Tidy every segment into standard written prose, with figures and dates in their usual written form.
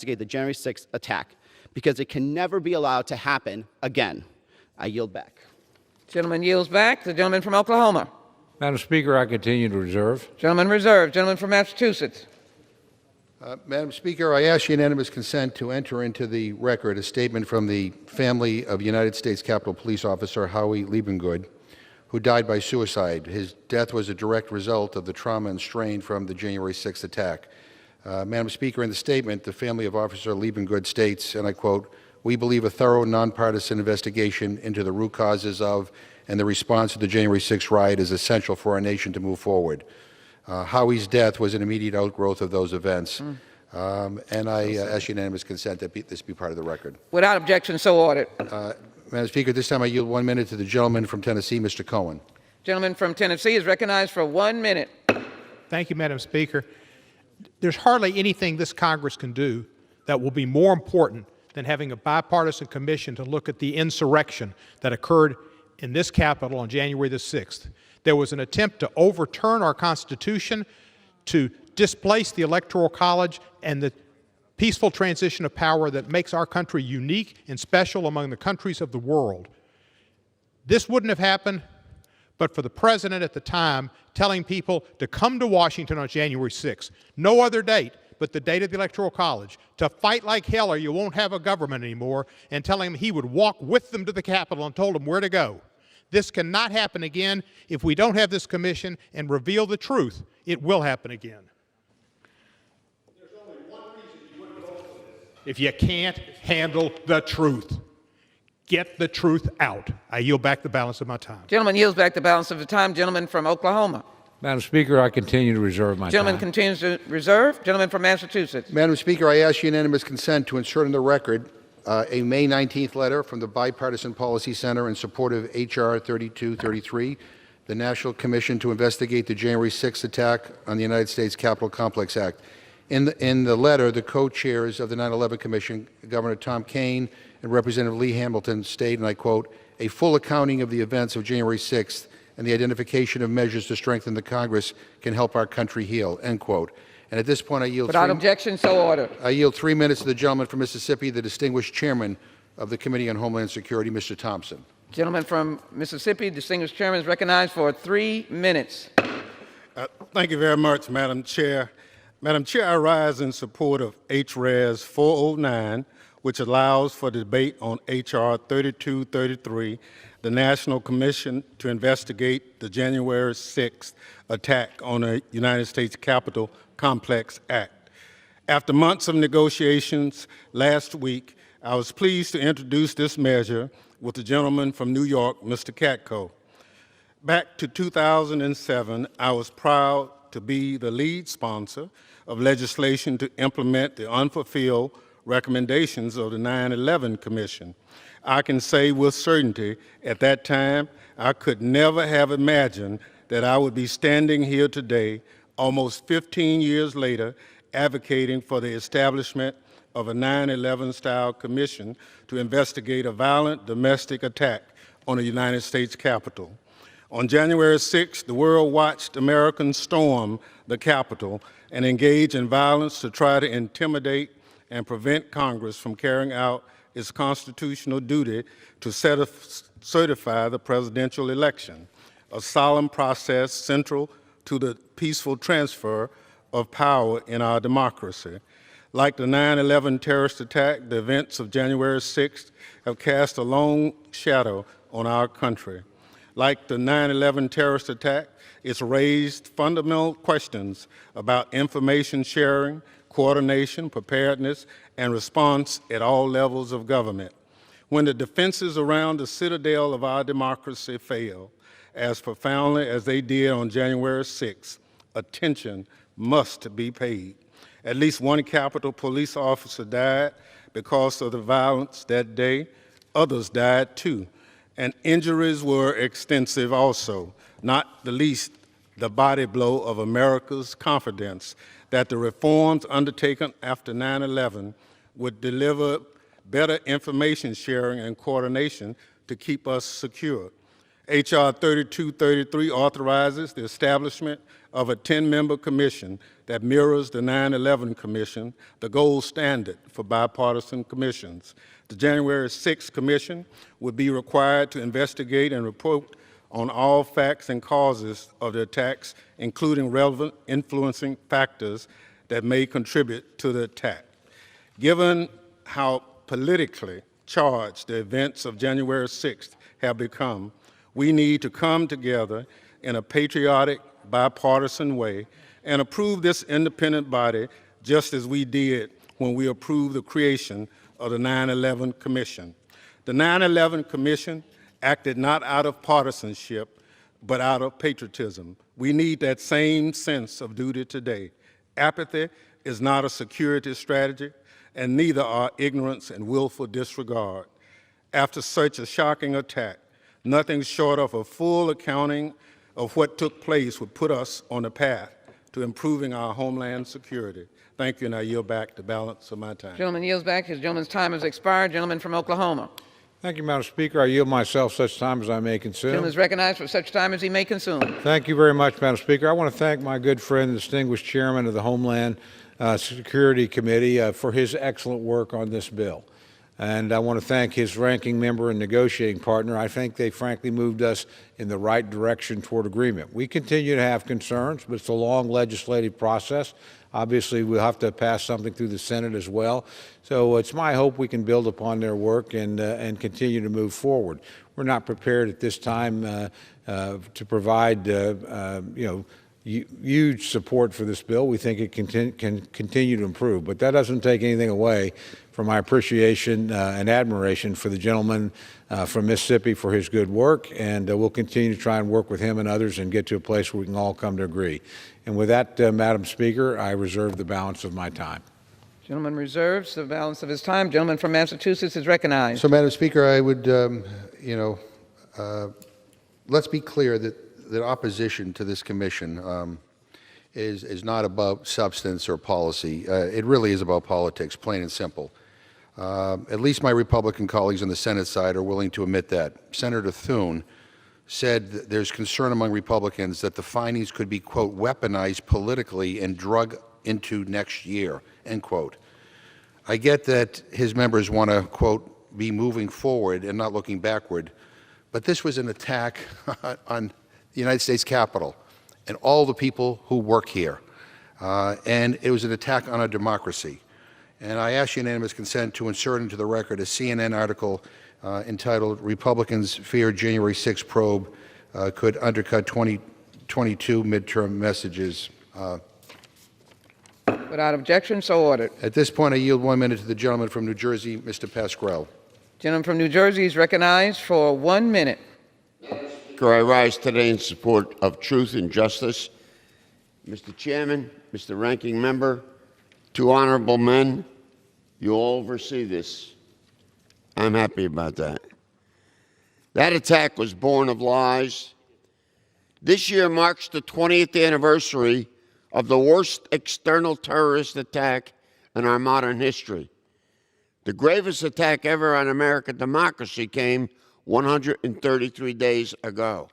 the January 6th attack because it can never be allowed to happen again. I yield back. Gentleman yields back. The gentleman from Oklahoma. Madam Speaker, I continue to reserve. Gentleman reserved. Gentleman from Massachusetts. Madam Speaker, I ask unanimous consent to enter into the record a statement from the family of United States Capitol Police Officer Howie Liebengood, who died by suicide. His death was a direct result of the trauma and strain from the January 6th attack. Madam Speaker, in the statement, the family of Officer Liebengood states, and I quote, "We believe a thorough, nonpartisan investigation into the root causes of and the response to the January 6th riot is essential for our nation to move forward." Howie's death was an immediate outgrowth of those events. And I ask unanimous consent that this be part of the record. Without objection, so ordered. Madam Speaker, this time I yield 1 minute to the gentleman from Tennessee, Mr. Cohen. Gentleman from Tennessee is recognized for 1 minute. Thank you, Madam Speaker. There's hardly anything this Congress can do that will be more important than having a bipartisan commission to look at the insurrection that occurred in this Capitol on January the 6th. There was an attempt to overturn our Constitution, to displace the Electoral College and the peaceful transition of power that makes our country unique and special among the countries of the world. This wouldn't have happened but for the president at the time telling people to come to Washington on January 6th, no other date but the date of the Electoral College, to fight like hell or you won't have a government anymore, and telling him he would walk with them to the Capitol and told them where to go. This cannot happen again. If we don't have this commission and reveal the truth, it will happen again. There's only one reason you wouldn't vote for this. If you can't handle the truth, get the truth out. I yield back the balance of my time. Gentleman yields back the balance of the time. Gentleman from Oklahoma. Madam Speaker, I continue to reserve my Gentleman time. continues to reserve. Gentleman from Massachusetts. Madam Speaker, I ask unanimous consent to insert in the record a May 19th letter from the Bipartisan Policy Center in support of H.R. 3233, the National Commission to Investigate the January 6th attack on the United States Capitol Complex Act. In the letter, the co-chairs of the 9/11 Commission, Governor Tom Kean and Representative Lee Hamilton, state, and I quote, "A full accounting of the events of January 6th and the identification of measures to strengthen the Congress can help our country heal," end quote. And at this point, I yield Without objection, so ordered. I yield 3 minutes to the gentleman from Mississippi, the distinguished chairman of the Committee on Homeland Security, Mr. Thompson. Gentleman from Mississippi, distinguished chairman, is recognized for 3 minutes. Thank you very much, Madam Chair. Madam Chair, I rise in support of H.Res 409, which allows for debate on H.R. 3233, the National Commission to Investigate the January 6th attack on the United States Capitol Complex Act. After months of negotiations last week, I was pleased to introduce this measure with the gentleman from New York, Mr. Katko. Back to 2007, I was proud to be the lead sponsor of legislation to implement the unfulfilled recommendations of the 9/11 Commission. I can say with certainty at that time, I could never have imagined that I would be standing here today, almost 15 years later, advocating for the establishment of a 9/11 style commission to investigate a violent domestic attack on the United States Capitol. On January 6th, the world watched Americans storm the Capitol and engage in violence to try to intimidate and prevent Congress from carrying out its constitutional duty to certify the presidential election, a solemn process central to the peaceful transfer of power in our democracy. Like the 9/11 terrorist attack, the events of January 6th have cast a long shadow on our country. Like the 9/11 terrorist attack, it's raised fundamental questions about information sharing, coordination, preparedness, and response at all levels of government. When the defenses around the citadel of our democracy fail, as profoundly as they did on January 6th, attention must be paid. At least one Capitol police officer died because of the violence that day. Others died too, and injuries were extensive also, not the least the body blow of America's confidence that the reforms undertaken after 9/11 would deliver better information sharing and coordination to keep us secure. H.R. 3233 authorizes the establishment of a 10-member commission that mirrors the 9/11 Commission, the gold standard for bipartisan commissions. The January 6th Commission would be required to investigate and report on all facts and causes of the attacks, including relevant influencing factors that may contribute to the attack. Given how politically charged the events of January 6th have become, we need to come together in a patriotic, bipartisan way and approve this independent body just as we did when we approved the creation of the 9/11 Commission. The 9/11 Commission acted not out of partisanship, but out of patriotism. We need that same sense of duty today. Apathy is not a security strategy, and neither are ignorance and willful disregard. After such a shocking attack, nothing short of a full accounting of what took place would put us on a path to improving our homeland security. Thank you, and I yield back the balance of my time. Gentleman yields back. His gentleman's time has expired. Gentleman from Oklahoma. Thank you, Madam Speaker. I yield myself such time as I may consume. Gentleman is recognized for such time as he may consume. Thank you very much, Madam Speaker. I want to thank my good friend, the distinguished chairman of the Homeland Security Committee for his excellent work on this bill. And I want to thank his ranking member and negotiating partner. I think they frankly moved us in the right direction toward agreement. We continue to have concerns, but it's a long legislative process. Obviously, we'll have to pass something through the Senate as well. So it's my hope we can build upon their work and continue to move forward. We're not prepared at this time to provide huge support for this bill. We think it can continue to improve, but that doesn't take anything away from my appreciation and admiration for the gentleman from Mississippi for his good work, and we'll continue to try and work with him and others and get to a place where we can all come to agree. And with that, Madam Speaker, I reserve the balance of my time. Gentleman reserves the balance of his time. Gentleman from Massachusetts is recognized. So, Madam Speaker, I would, let's be clear that opposition to this commission is not about substance or policy. It really is about politics, plain and simple. At least my Republican colleagues on the Senate side are willing to admit that. Senator Thune said that there's concern among Republicans that the findings could be, quote, weaponized politically and drug into next year, end quote. I get that his members want to, quote, be moving forward and not looking backward, but this was an attack on the United States Capitol and all the people who work here, and it was an attack on our democracy. And I ask unanimous consent to insert into the record a CNN article entitled "Republicans Fear January 6 Probe Could Undercut 2022 Midterm Messages." Without objection, so ordered. At this point, I yield 1 minute to the gentleman from New Jersey, Mr. Pascrell. Gentleman from New Jersey is recognized for 1 minute. I rise today in support of truth and justice. Mr. Chairman, Mr. Ranking Member, two honorable men, you all oversee this. I'm happy about that. That attack was born of lies. This year marks the 20th anniversary of the worst external terrorist attack in our modern history. The gravest attack ever on American democracy came 133 days ago.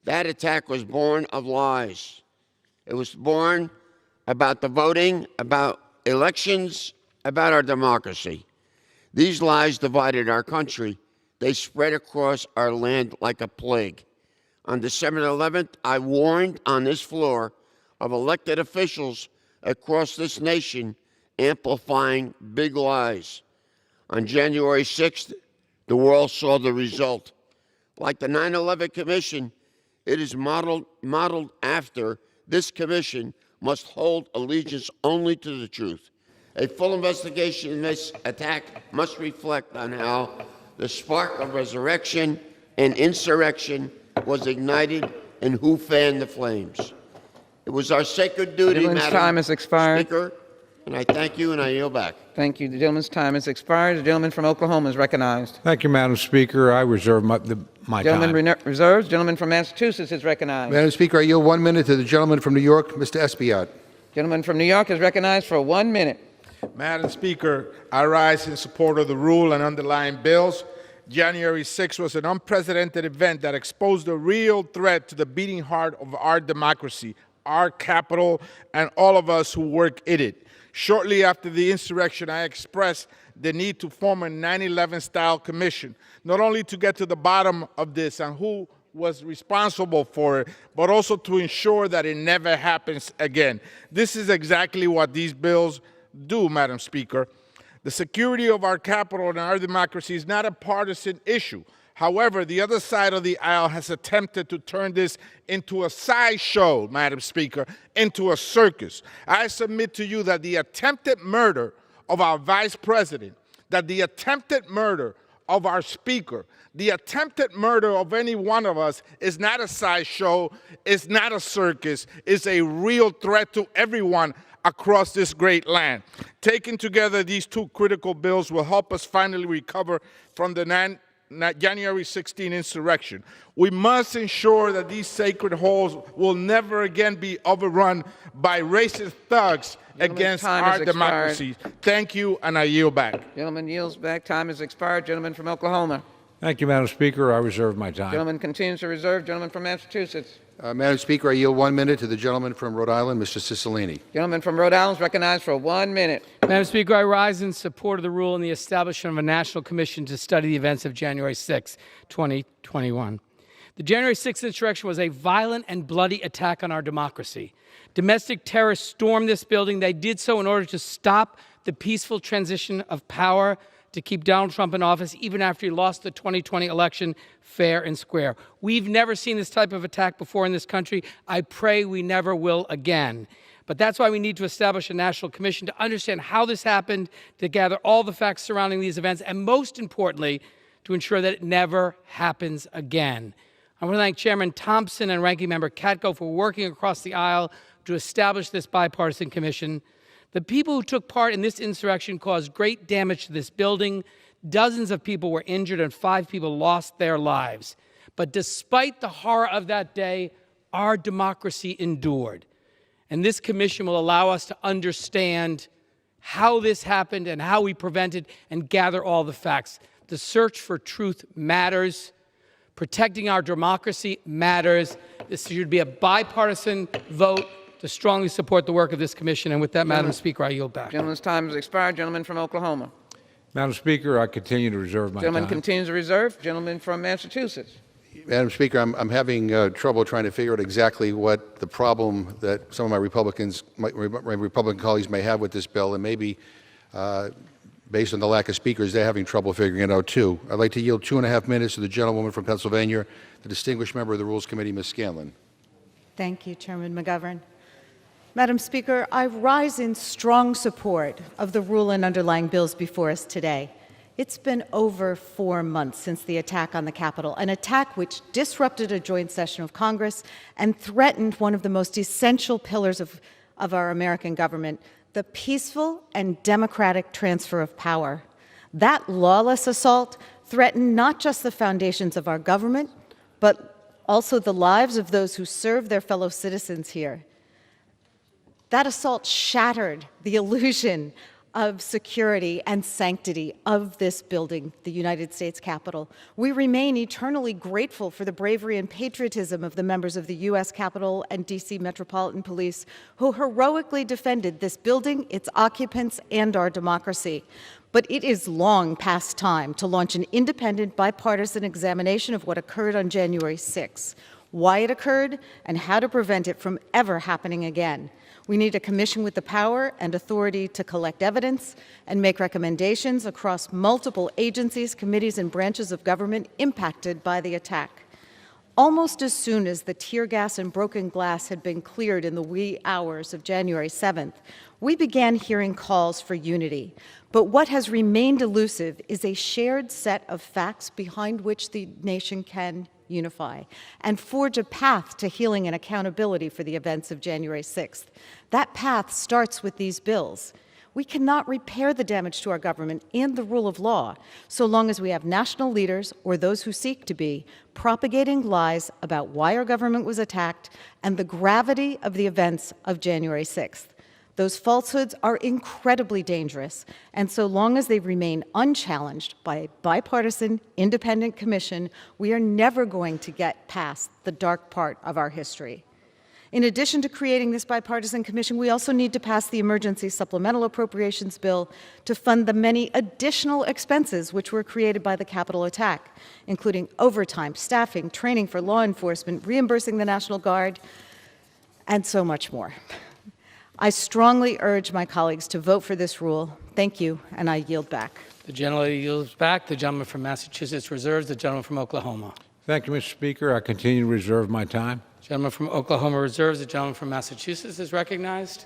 That attack was born of lies. It was born about the voting, about elections, about our democracy. These lies divided our country. They spread across our land like a plague. On December 11th, I warned on this floor of elected officials across this nation amplifying big lies. On January 6th, the world saw the result. Like the 9/11 Commission, it is modeled after. This commission must hold allegiance only to the truth. A full investigation in this attack must reflect on how the spark of resurrection and insurrection was ignited and who fanned the flames. It was our sacred duty, Madam time has expired. Speaker, and I thank you and I yield back. Thank you. The gentleman's time has expired. The gentleman from Oklahoma is recognized. Thank you, Madam Speaker. I reserve my Gentleman time. reserves. Gentleman from Massachusetts is recognized. Madam Speaker, I yield 1 minute to the gentleman from New York, Mr. Espiat. Gentleman from New York is recognized for 1 minute. Madam Speaker, I rise in support of the rule and underlying bills January 6th was an unprecedented event that exposed the real threat to the beating heart of our democracy, our capital, and all of us who work in it. Shortly after the insurrection, I expressed the need to form a 9/11-style commission, not only to get to the bottom of this and who was responsible for it, but also to ensure that it never happens again. This is exactly what these bills do, Madam Speaker. The security of our capital and our democracy is not a partisan issue. However, the other side of the aisle has attempted to turn this into a sideshow, Madam Speaker, into a circus. I submit to you that the attempted murder of our Vice President, that the attempted murder of our Speaker, the attempted murder of any one of us is not a sideshow, is not a circus, is a real threat to everyone across this great land. Taken together, these two critical bills will help us finally recover from the January 16 insurrection. We must ensure that these sacred halls will never again be overrun by racist thugs against our democracy. Thank you, and I yield back. Gentleman yields back. Time has expired. Gentleman from Oklahoma. Thank you, Madam Speaker. I reserve my time. Gentleman continues to reserve. Gentleman from Massachusetts. Madam Speaker, I yield 1 minute to the gentleman from Rhode Island, Mr. Cicilline. Gentleman from Rhode Island is recognized for 1 minute. Madam Speaker, I rise in support of the rule and the establishment of a national commission to study the events of January 6, 2021. The January 6th insurrection was a violent and bloody attack on our democracy. Domestic terrorists stormed this building. They did so in order to stop the peaceful transition of power, to keep Donald Trump in office even after he lost the 2020 election fair and square. We've never seen this type of attack before in this country. I pray we never will again. But that's why we need to establish a national commission to understand how this happened, to gather all the facts surrounding these events, and most importantly, to ensure that it never happens again. I want to thank Chairman Thompson and Ranking Member Katko for working across the aisle to establish this bipartisan commission. The people who took part in this insurrection caused great damage to this building. Dozens of people were injured and 5 people lost their lives. But despite the horror of that day, our democracy endured. And this commission will allow us to understand how this happened and how we prevented and gather all the facts. The search for truth matters. Protecting our democracy matters. This should be a bipartisan vote to strongly support the work of this commission. And with that, Madam Speaker, I yield back. Gentleman's time has expired. Gentleman from Oklahoma. Madam Speaker, I continue to reserve my Gentleman time. continues to reserve. Gentleman from Massachusetts. Madam Speaker, I'm having trouble trying to figure out exactly what the problem that some of my Republican colleagues may have with this bill, and maybe based on the lack of speakers, they're having trouble figuring it out too. I'd like to yield 2.5 minutes to the gentlewoman from Pennsylvania, the distinguished member of the Rules Committee, Ms. Scanlon. Thank you, Chairman McGovern. Madam Speaker, I rise in strong support of the rule and underlying bills before us today. It's been over 4 months since the attack on the Capitol, an attack which disrupted a joint session of Congress and threatened one of the most essential pillars of our American government, the peaceful and democratic transfer of power. That lawless assault threatened not just the foundations of our government, but also the lives of those who serve their fellow citizens here. That assault shattered the illusion of security and sanctity of this building, the United States Capitol. We remain eternally grateful for the bravery and patriotism of the members of the U.S. Capitol and D.C. Metropolitan Police who heroically defended this building, its occupants, and our democracy. But it is long past time to launch an independent, bipartisan examination of what occurred on January 6, why it occurred, and how to prevent it from ever happening again. We need a commission with the power and authority to collect evidence and make recommendations across multiple agencies, committees, and branches of government impacted by the attack. Almost as soon as the tear gas and broken glass had been cleared in the wee hours of January 7th, we began hearing calls for unity. But what has remained elusive is a shared set of facts behind which the nation can unify and forge a path to healing and accountability for the events of January 6th. That path starts with these bills. We cannot repair the damage to our government and the rule of law so long as we have national leaders, or those who seek to be, propagating lies about why our government was attacked and the gravity of the events of January 6th. Those falsehoods are incredibly dangerous, and so long as they remain unchallenged by a bipartisan, independent commission, we are never going to get past the dark part of our history. In addition to creating this bipartisan commission, we also need to pass the emergency supplemental appropriations bill to fund the many additional expenses which were created by the Capitol attack, including overtime, staffing, training for law enforcement, reimbursing the National Guard, and so much more. I strongly urge my colleagues to vote for this rule. Thank you, and I yield back. The gentlelady yields back. The gentleman from Massachusetts reserves. The gentleman from Oklahoma. Thank you, Mr. Speaker. I continue to reserve my time. Gentleman from Oklahoma reserves. The gentleman from Massachusetts is recognized.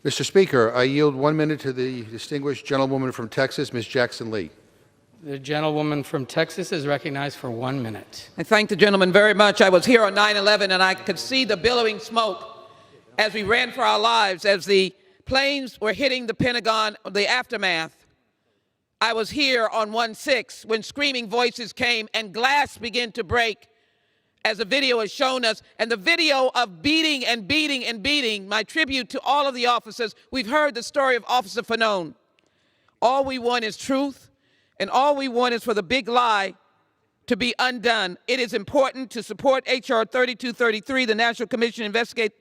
Mr. Speaker, I yield 1 minute to the distinguished gentlewoman from Texas, Ms. Jackson Lee. The gentlewoman from Texas is recognized for 1 minute. I thank the gentleman very much. I was here on 9/11, and I could see the billowing smoke as we ran for our lives, as the planes were hitting the Pentagon, the aftermath. I was here on 1/6 when screaming voices came and glass began to break, as the video has shown us, and the video of beating and beating and beating. My tribute to all of the officers. We've heard the story of Officer Fanone. All we want is truth, and all we want is for the big lie to be undone. It is important to support H.R. 3233, the National Commission to investigate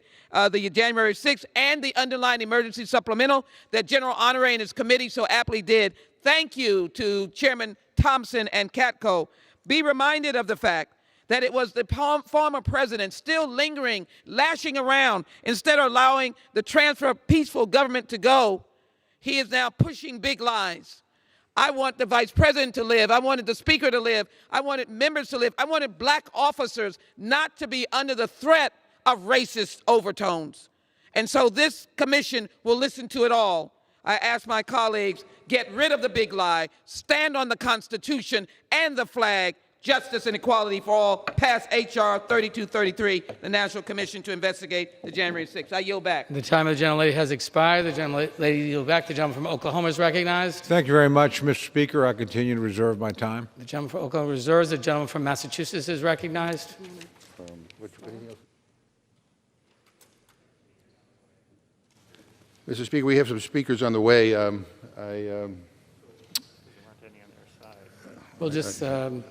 the January 6th and the underlying emergency supplemental that General Honore and his committee so aptly did. Thank you to Chairman Thompson and Katko. Be reminded of the fact that it was the former president still lingering, lashing around, instead of allowing the transfer of peaceful government to go. He is now pushing big lies. I want the vice president to live. I wanted the speaker to live. I wanted members to live. I wanted black officers not to be under the threat of racist overtones. And so this commission will listen to it all. I ask my colleagues, get rid of the big lie, stand on the Constitution and the flag, justice and equality for all, pass H.R. 3233, the National Commission to investigate the January 6th. I yield back. The time of the gentlelady has expired. The gentlelady yields back. The gentleman from Oklahoma is recognized. Thank you very much, Mr. Speaker. I continue to reserve my time. The gentleman from Oklahoma reserves. The gentleman from Massachusetts is recognized. Mr. Speaker, we have some speakers on the way. We'll just... would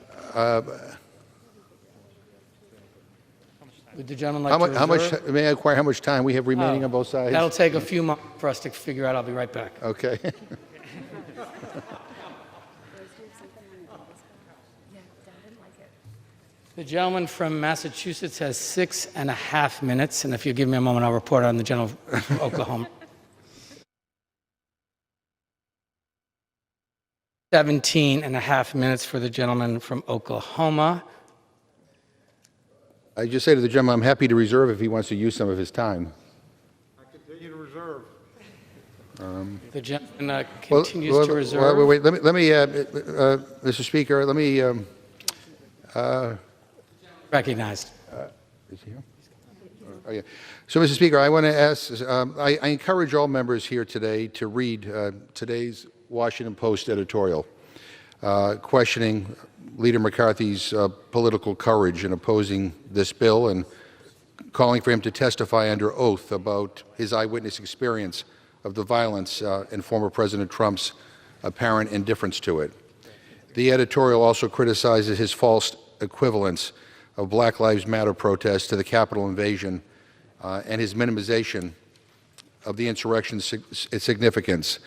the gentleman like to how much, reserve? may I inquire how much time we have remaining on both sides? That'll take a few months for us to figure out. I'll be right back. Okay. The gentleman from Massachusetts has 6.5 minutes, and if you give me a moment, I'll report on the gentleman from Oklahoma. 17.5 minutes for the gentleman from Oklahoma. I just say to the gentleman, I'm happy to reserve if he wants to use some of his time. I continue to reserve. The gentleman continues to reserve. Wait, let me Mr. Speaker, let me... Recognized. Is he here? Oh, yeah. So, Mr. Speaker, I want to ask, I encourage all members here today to read today's Washington Post editorial questioning Leader McCarthy's political courage in opposing this bill and calling for him to testify under oath about his eyewitness experience of the violence and former President Trump's apparent indifference to it. The editorial also criticizes his false equivalence of Black Lives Matter protests to the Capitol invasion and his minimization of the insurrection's significance,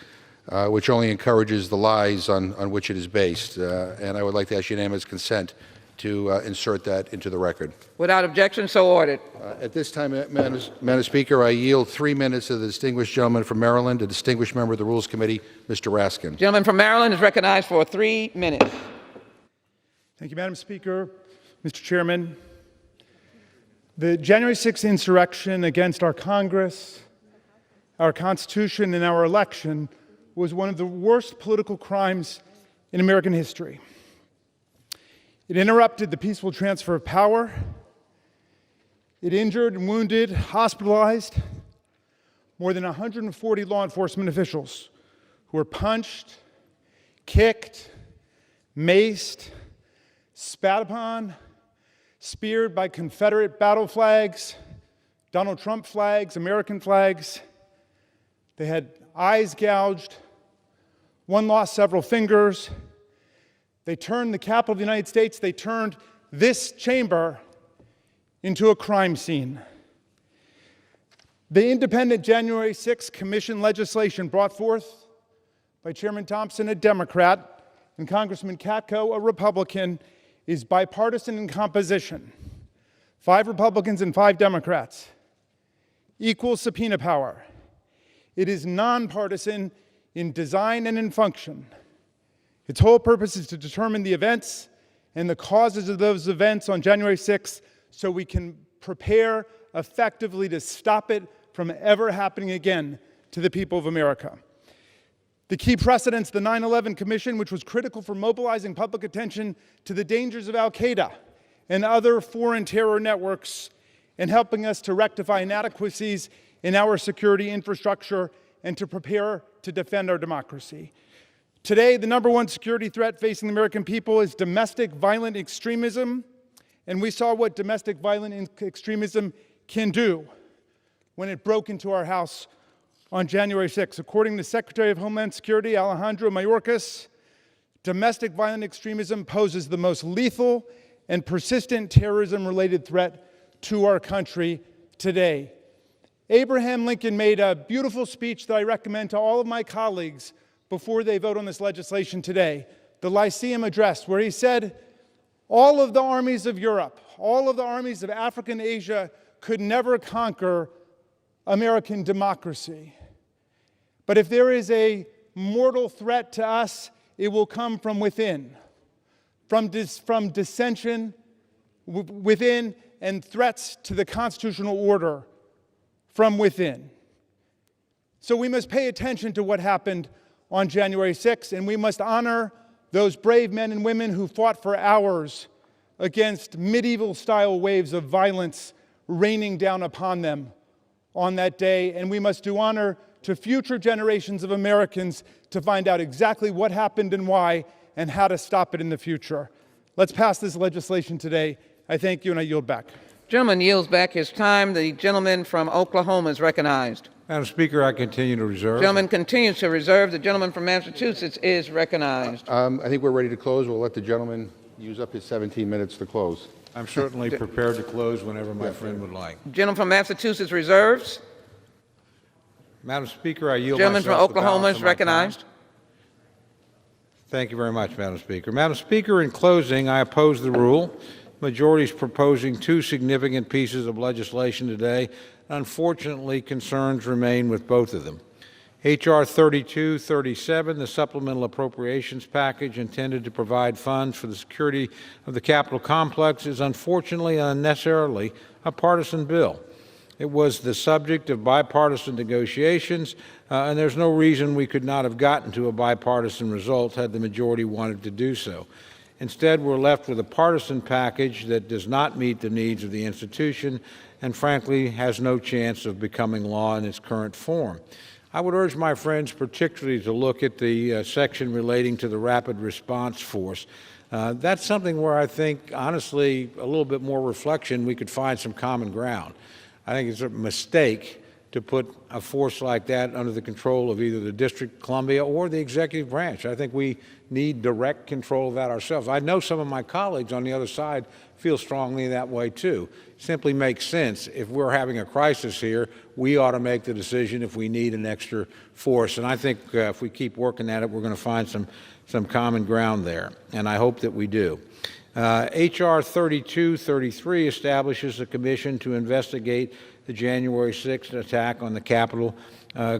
which only encourages the lies on which it is based. And I would like to ask unanimous consent to insert that into the record. Without objection, so ordered. At this time, Madam Speaker, I yield 3 minutes to the distinguished gentleman from Maryland, a distinguished member of the Rules Committee, Mr. Raskin. Gentleman from Maryland is recognized for 3 minutes. Thank you, Madam Speaker. Mr. Chairman, the January 6th insurrection against our Congress, our Constitution, and our election was one of the worst political crimes in American history. It interrupted the peaceful transfer of power. It injured and wounded, hospitalized more than 140 law enforcement officials who were punched, kicked, maced, spat upon, speared by Confederate battle flags, Donald Trump flags, American flags, They had eyes gouged. One lost several fingers. They turned the Capitol of the United States, they turned this chamber into a crime scene. The independent January 6th Commission legislation brought forth by Chairman Thompson, a Democrat, and Congressman Katko, a Republican, is bipartisan in composition. 5 Republicans and 5 Democrats. Equal subpoena power. It is nonpartisan in design and in function. Its whole purpose is to determine the events and the causes of those events on January 6th so we can prepare effectively to stop it from ever happening again to the people of America. The key precedents, the 9/11 Commission, which was critical for mobilizing public attention to the dangers of al-Qaeda and other foreign terror networks and helping us to rectify inadequacies in our security infrastructure and to prepare to defend our democracy. Today, the #1 security threat facing the American people is domestic violent extremism, and we saw what domestic violent extremism can do when it broke into our house on January 6th. According to Secretary of Homeland Security Alejandro Mayorkas, domestic violent extremism poses the most lethal and persistent terrorism-related threat to our country today. Abraham Lincoln made a beautiful speech that I recommend to all of my colleagues before they vote on this legislation today, the Lyceum Address, where he said, all of the armies of Europe, all of the armies of Africa and Asia could never conquer American democracy. But if there is a mortal threat to us, it will come from within, from dissension within and threats to the constitutional order from within. So we must pay attention to what happened on January 6th, and we must honor those brave men and women who fought for hours against medieval-style waves of violence raining down upon them on that day. And we must do honor to future generations of Americans to find out exactly what happened and why and how to stop it in the future. Let's pass this legislation today. I thank you, and I yield back. Gentleman yields back his time. The gentleman from Oklahoma is recognized. Madam Speaker, I continue to reserve. Gentleman continues to reserve. The gentleman from Massachusetts is recognized. I think we're ready to close. We'll let the gentleman use up his 17 minutes to close. I'm certainly prepared to close whenever my friend would like. Gentleman from Massachusetts reserves. Madam Speaker, I yield Gentleman from myself the Oklahoma balance is of my time. recognized. Thank you very much, Madam Speaker. Madam Speaker, in closing, I oppose the rule. Majority is proposing 2 significant pieces of legislation today. Unfortunately, concerns remain with both of them. H.R. 3237, the supplemental appropriations package intended to provide funds for the security of the Capitol complex, is unfortunately and unnecessarily a partisan bill. It was the subject of bipartisan negotiations, and there's no reason we could not have gotten to a bipartisan result had the majority wanted to do so. Instead, we're left with a partisan package that does not meet the needs of the institution and, frankly, has no chance of becoming law in its current form. I would urge my friends particularly to look at the section relating to the Rapid Response Force. That's something where I think, honestly, a little bit more reflection, we could find some common ground. I think it's a mistake to put a force like that under the control of either the District of Columbia or the executive branch. I think we need direct control of that ourselves. I know some of my colleagues on the other side feel strongly that way too. It simply makes sense. If we're having a crisis here, we ought to make the decision if we need an extra force. And I think if we keep working at it, we're going to find some common ground there. And I hope that we do. H.R. 3233 establishes a commission to investigate the January 6th attack on the Capitol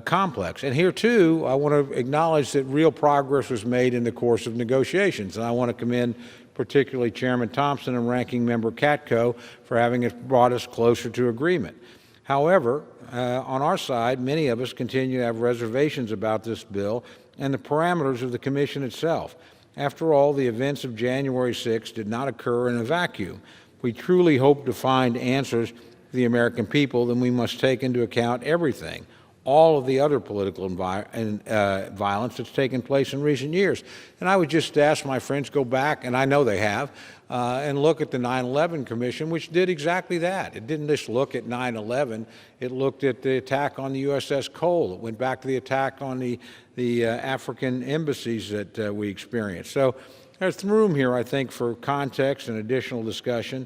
complex. And here, too, I want to acknowledge that real progress was made in the course of negotiations. And I want to commend particularly Chairman Thompson and Ranking Member Katko for having brought us closer to agreement. However, on our side, many of us continue to have reservations about this bill and the parameters of the commission itself. After all, the events of January 6th did not occur in a vacuum. If we truly hope to find answers for the American people, then we must take into account everything, all of the other political violence that's taken place in recent years. And I would just ask my friends go back, and I know they have, and look at the 9/11 Commission, which did exactly that. It didn't just look at 9/11. It looked at the attack on the USS Cole. It went back to the attack on the African embassies that we experienced. So there's room here, I think, for context and additional discussion.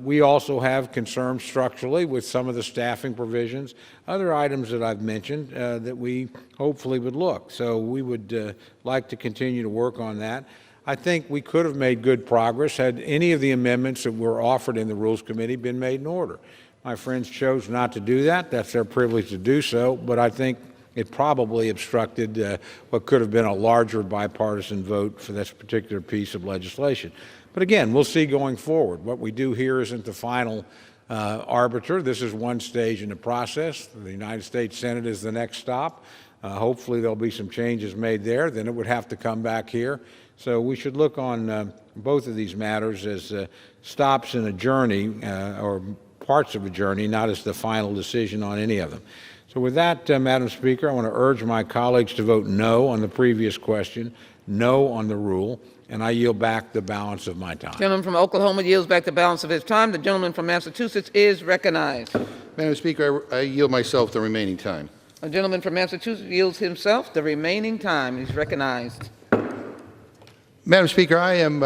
We also have concerns structurally with some of the staffing provisions, other items that I've mentioned that we hopefully would look. So we would like to continue to work on that. I think we could have made good progress had any of the amendments that were offered in the Rules Committee been made in order. My friends chose not to do that. That's their privilege to do so, but I think it probably obstructed what could have been a larger bipartisan vote for this particular piece of legislation. But again, we'll see going forward. What we do here isn't the final arbiter. This is one stage in the process. The United States Senate is the next stop. Hopefully there'll be some changes made there. Then it would have to come back here. So we should look on both of these matters as stops in a journey or parts of a journey, not as the final decision on any of them. So with that, Madam Speaker, I want to urge my colleagues to vote no on the previous question, no on the rule, and I yield back the balance of my time. The gentleman from Oklahoma yields back the balance of his time. The gentleman from Massachusetts is recognized. Madam Speaker, I yield myself the remaining time. The gentleman from Massachusetts yields himself the remaining time. He's recognized. Madam Speaker, I am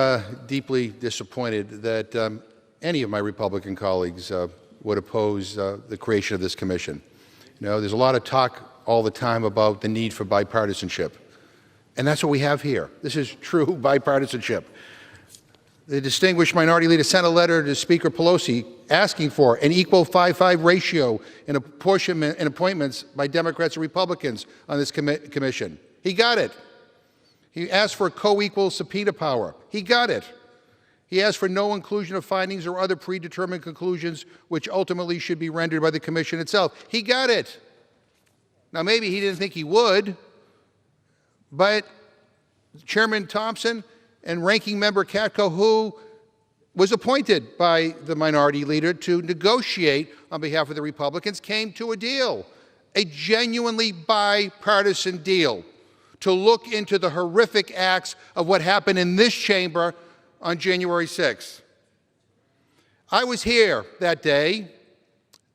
deeply disappointed that any of my Republican colleagues would oppose the creation of this commission. You know, there's a lot of talk all the time about the need for bipartisanship, and that's what we have here. This is true bipartisanship. The distinguished Minority Leader sent a letter to Speaker Pelosi asking for an equal 5-5 ratio in apportionment and appointments by Democrats and Republicans on this commission. He got it. He asked for co-equal subpoena power. He got it. He asked for no inclusion of findings or other predetermined conclusions which ultimately should be rendered by the commission itself. He got it. Now, maybe he didn't think he would, but Chairman Thompson and Ranking Member Katko, who was appointed by the Minority Leader to negotiate on behalf of the Republicans, came to a deal, a genuinely bipartisan deal, to look into the horrific acts of what happened in this chamber on January 6th. I was here that day.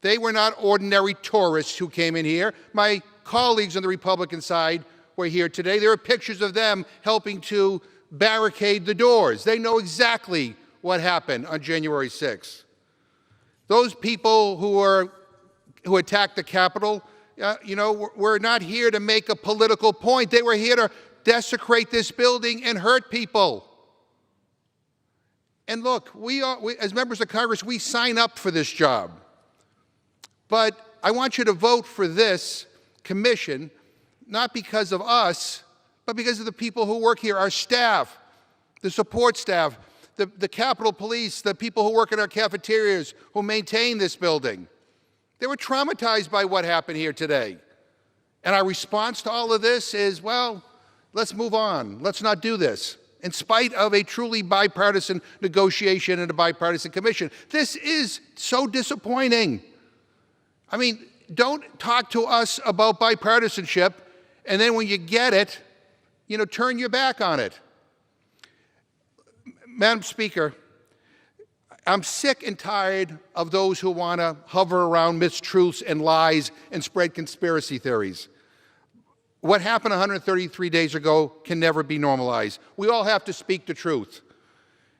They were not ordinary tourists who came in here. My colleagues on the Republican side were here today. There are pictures of them helping to barricade the doors. They know exactly what happened on January 6th. Those people who attacked the Capitol, were not here to make a political point. They were here to desecrate this building and hurt people. And look, we as members of Congress, we sign up for this job. But I want you to vote for this commission, not because of us, but because of the people who work here, our staff, the support staff, the Capitol Police, the people who work in our cafeterias, who maintain this building. They were traumatized by what happened here today. And our response to all of this is, well, let's move on. Let's not do this. In spite of a truly bipartisan negotiation and a bipartisan commission. This is so disappointing. I mean, don't talk to us about bipartisanship, and then when you get it, turn your back on it. Madam Speaker, I'm sick and tired of those who want to hover around mistruths and lies and spread conspiracy theories. What happened 133 days ago can never be normalized. We all have to speak the truth.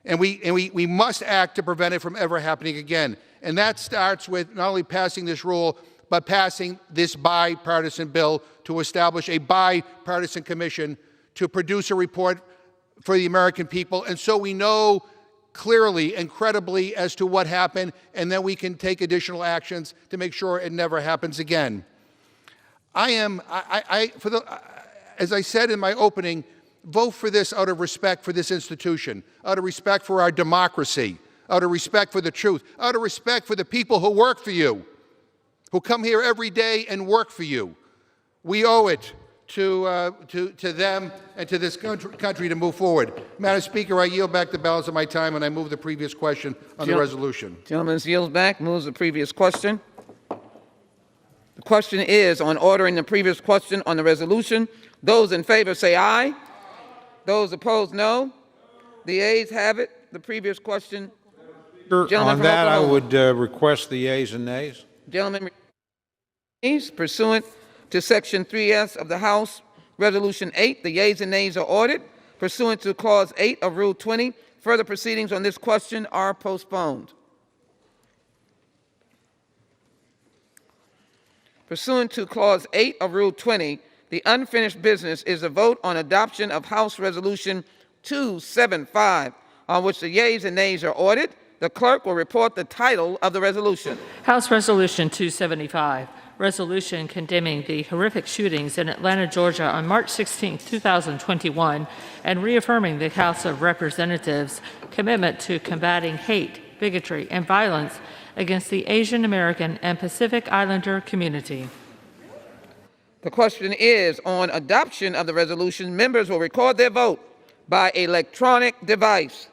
And we must act to prevent it from ever happening again. And that starts with not only passing this rule, but passing this bipartisan bill to establish a bipartisan commission to produce a report for the American people. And so we know clearly and credibly as to what happened, and then we can take additional actions to make sure it never happens again. As I said in my opening, vote for this out of respect for this institution, out of respect for our democracy, out of respect for the truth, out of respect for the people who work for you, who come here every day and work for you. We owe it to them and to this country to move forward. Madam Speaker, I yield back the balance of my time, and I move the previous question on the resolution. Gentleman yields back, moves the previous question. The question is on ordering the previous question on the resolution. Those in favor say aye. Those opposed, no. The ayes have it. The previous question. On that, I would request the yeas and nays. Gentlemen, pursuant to Section 3S of the House Resolution 8, the yeas and nays are ordered. Pursuant to Clause 8 of Rule 20, further proceedings on this question are postponed. Pursuant to Clause 8 of Rule 20, the unfinished business is a vote on adoption of House Resolution 275, on which the yeas and nays are ordered. The clerk will report the title of the resolution. House Resolution 275, resolution condemning the horrific shootings in Atlanta, Georgia on March 16, 2021, and reaffirming the House of Representatives' commitment to combating hate, bigotry, and violence against the Asian American and Pacific Islander community. The question is on adoption of the resolution. Members will record their vote by electronic device.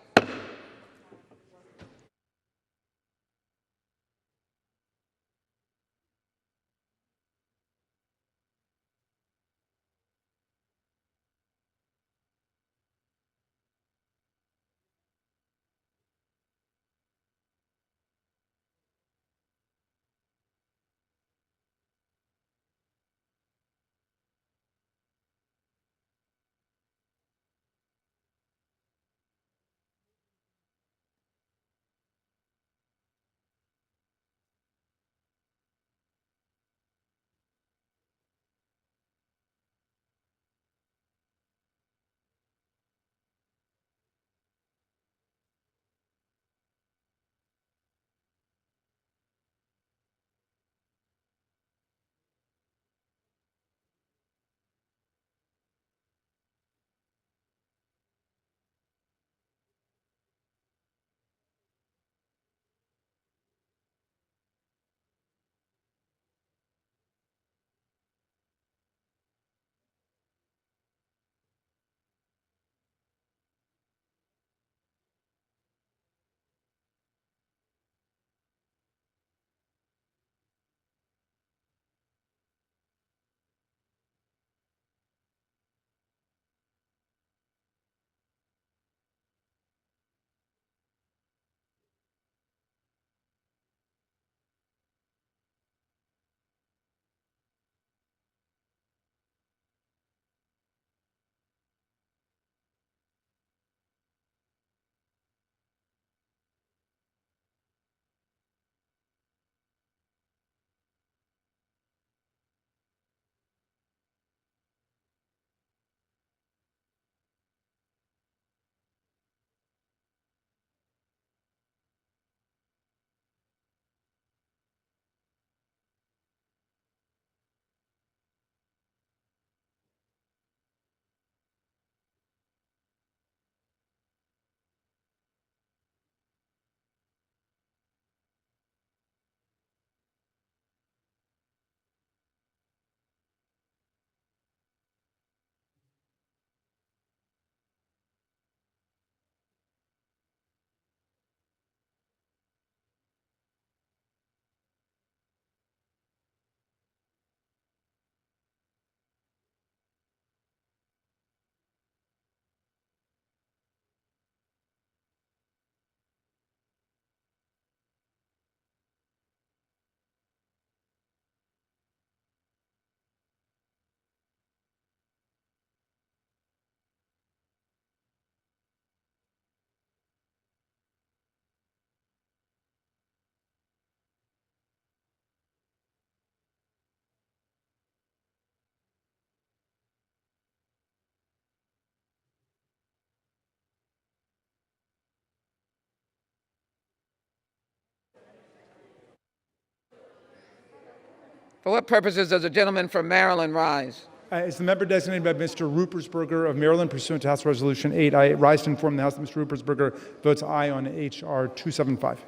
For what purposes does the gentleman from Maryland rise? As the member designated by Mr. Ruppersberger of Maryland, pursuant to House Resolution 8, I rise to inform the House that Mr. Ruppersberger votes aye on H.R. 275.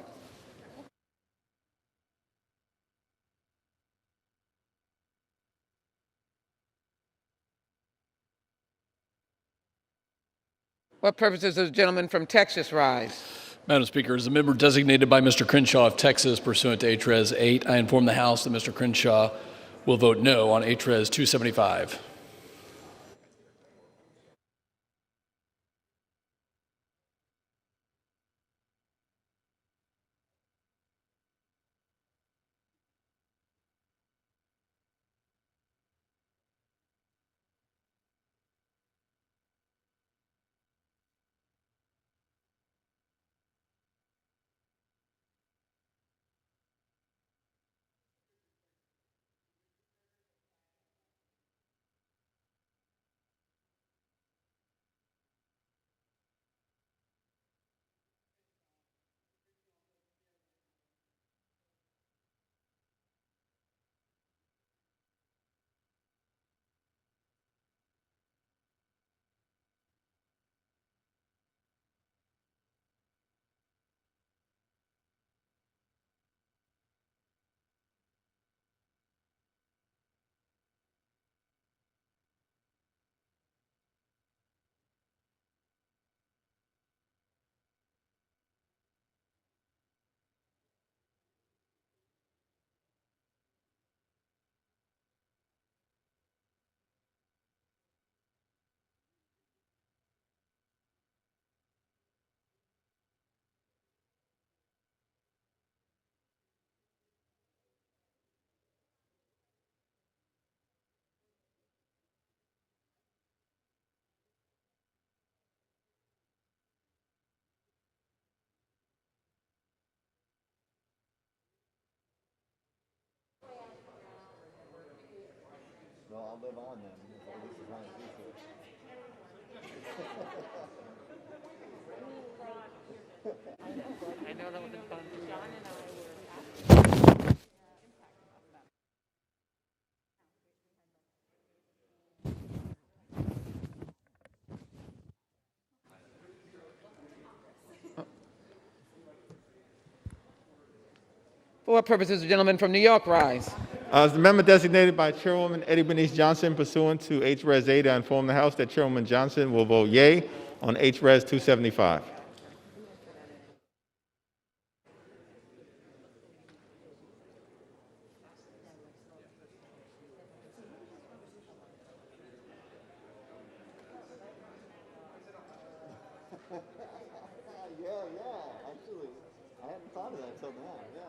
What purposes does the gentleman from Texas rise? Madam Speaker, as a member designated by Mr. Crenshaw of Texas pursuant to H.Res. 8, I inform the House that Mr. Crenshaw will vote no on H.Res 275. For what purposes, the gentleman from New York rise? As the member designated by Chairwoman Eddie Bernice Johnson pursuant to H.Res. A, to inform the House that Chairwoman Johnson will vote yea on H.Res. 275. Actually, I hadn't thought of that until now, yeah.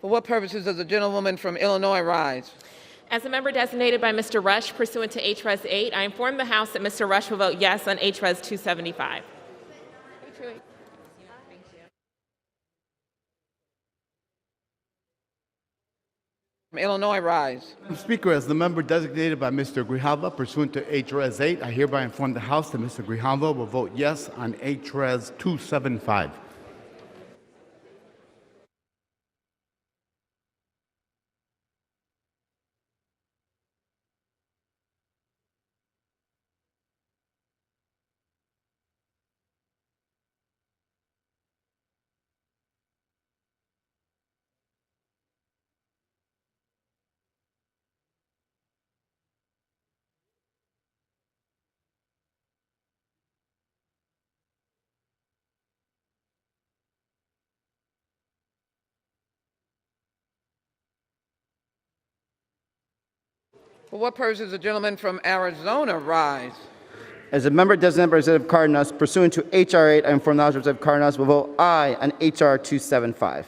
For what purposes does the gentlewoman from Illinois rise? As a member designated by Mr. Rush pursuant to H.Res. 8, I inform the House that Mr. Rush will vote yes on H.Res. 275. From Illinois rise. Madam Speaker, as the member designated by Mr. Grijalva pursuant to H.Res. 8, I hereby inform the House that Mr. Grijalva will vote yes on H.Res. 275. For what purposes does the gentleman from Arizona rise? As a member designated by Representative Cardenas, pursuant to H.R. 8, I inform the House Representative Cardenas will vote aye on H.R. 275.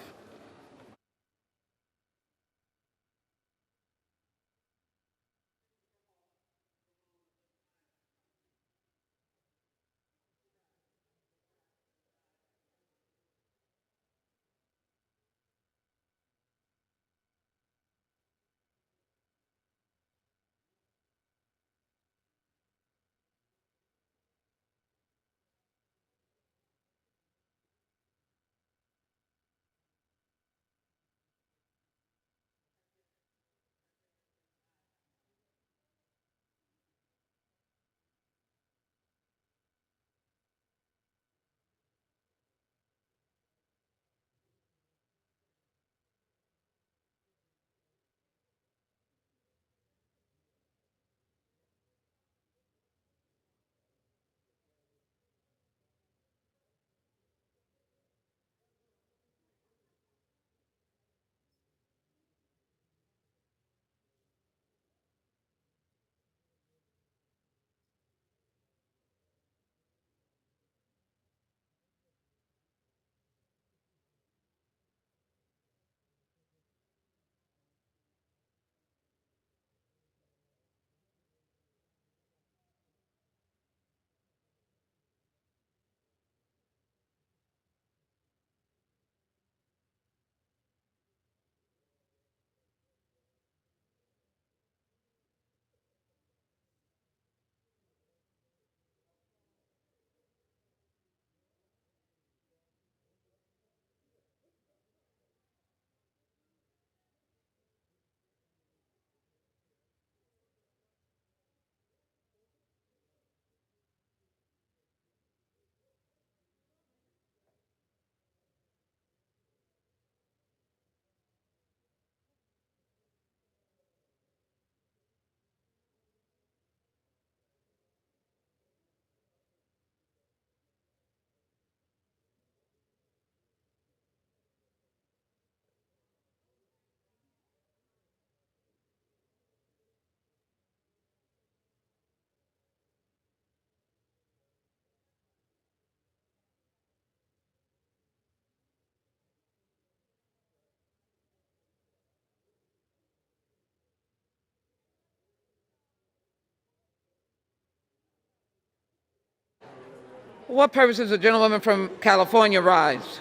For what purposes does the gentlewoman from California rise?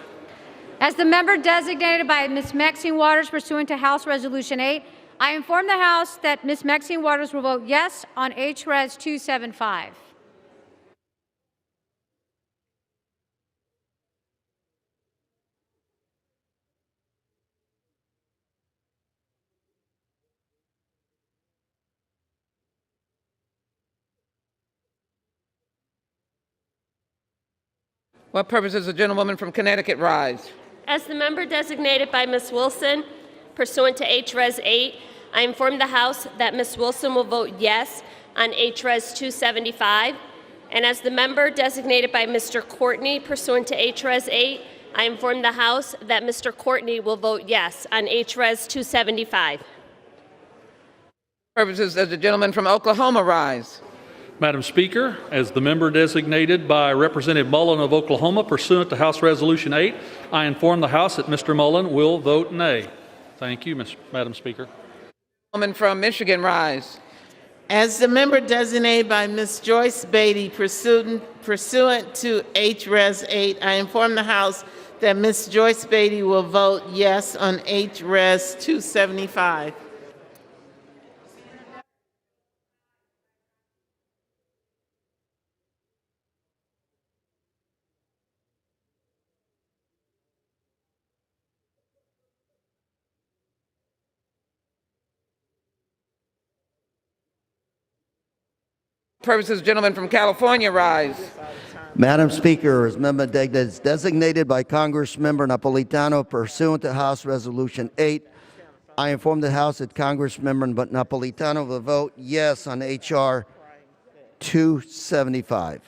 As the member designated by Ms. Maxine Waters pursuant to House Resolution 8, I inform the House that Ms. Maxine Waters will vote yes on H.Res. 275. What purposes does the gentlewoman from Connecticut rise? As the member designated by Ms. Wilson, pursuant to H.Res. 8, I inform the House that Ms. Wilson will vote yes on H.Res. 275. And as the member designated by Mr. Courtney, pursuant to H.Res. 8, I inform the House that Mr. Courtney will vote yes on H.Res. 275. Purposes does the gentleman from Oklahoma rise? Madam Speaker, as the member designated by Representative Mullen of Oklahoma pursuant to House Resolution 8, I inform the House that Mr. Mullen will vote nay. Thank you, Madam Speaker. Woman from Michigan, rise. As the member designated by Ms. Joyce Beatty pursuant to H.Res. 8, I inform the House that Ms. Joyce Beatty will vote yes on H.Res. 275. Purposes, gentleman from California, rise. Madam Speaker, as member designated by Congressmember Napolitano pursuant to House Resolution 8, I inform the House that Congressmember Napolitano will vote yes on H.R. 275.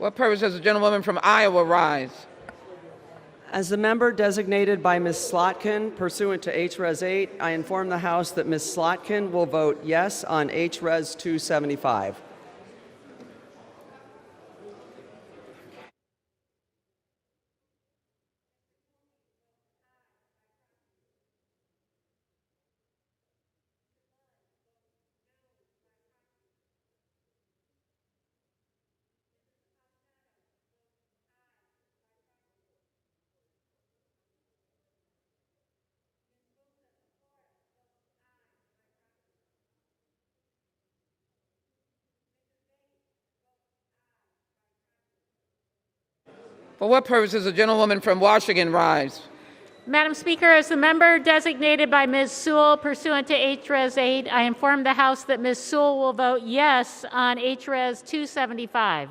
What purpose does the gentlewoman from Iowa rise? As the member designated by Ms. Slotkin pursuant to H.Res. 8, I inform the House that Ms. Slotkin will vote yes on H.Res. 275. For what purpose does the gentlewoman from Washington rise? Madam Speaker, as the member designated by Ms. Sewell pursuant to H.Res. 8, I inform the House that Ms. Sewell will vote yes on H.Res. 275.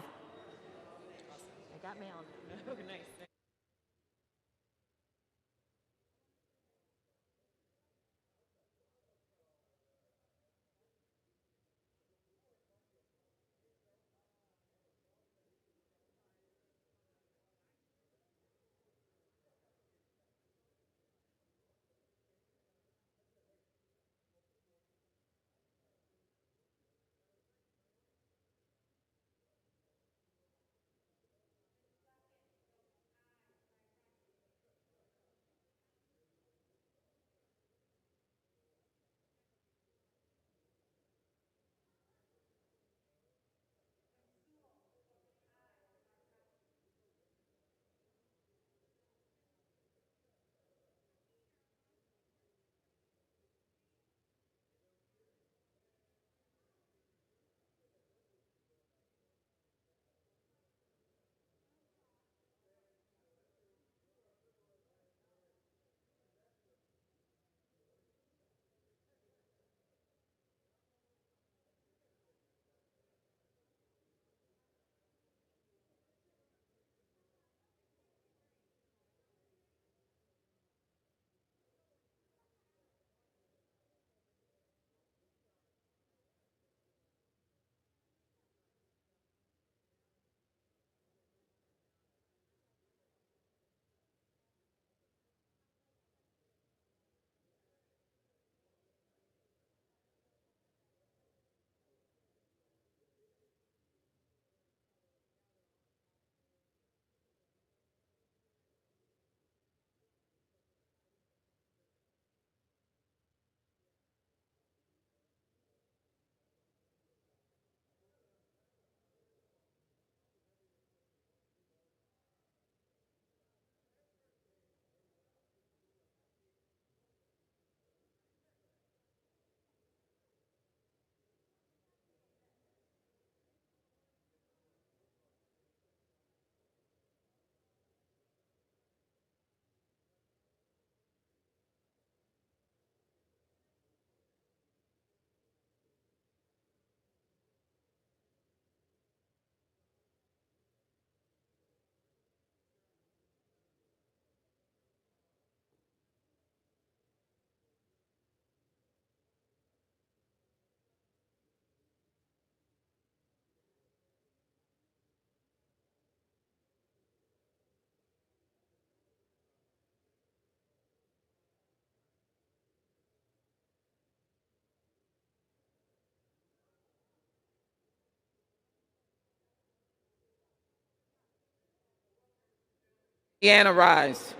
Deanna Rise.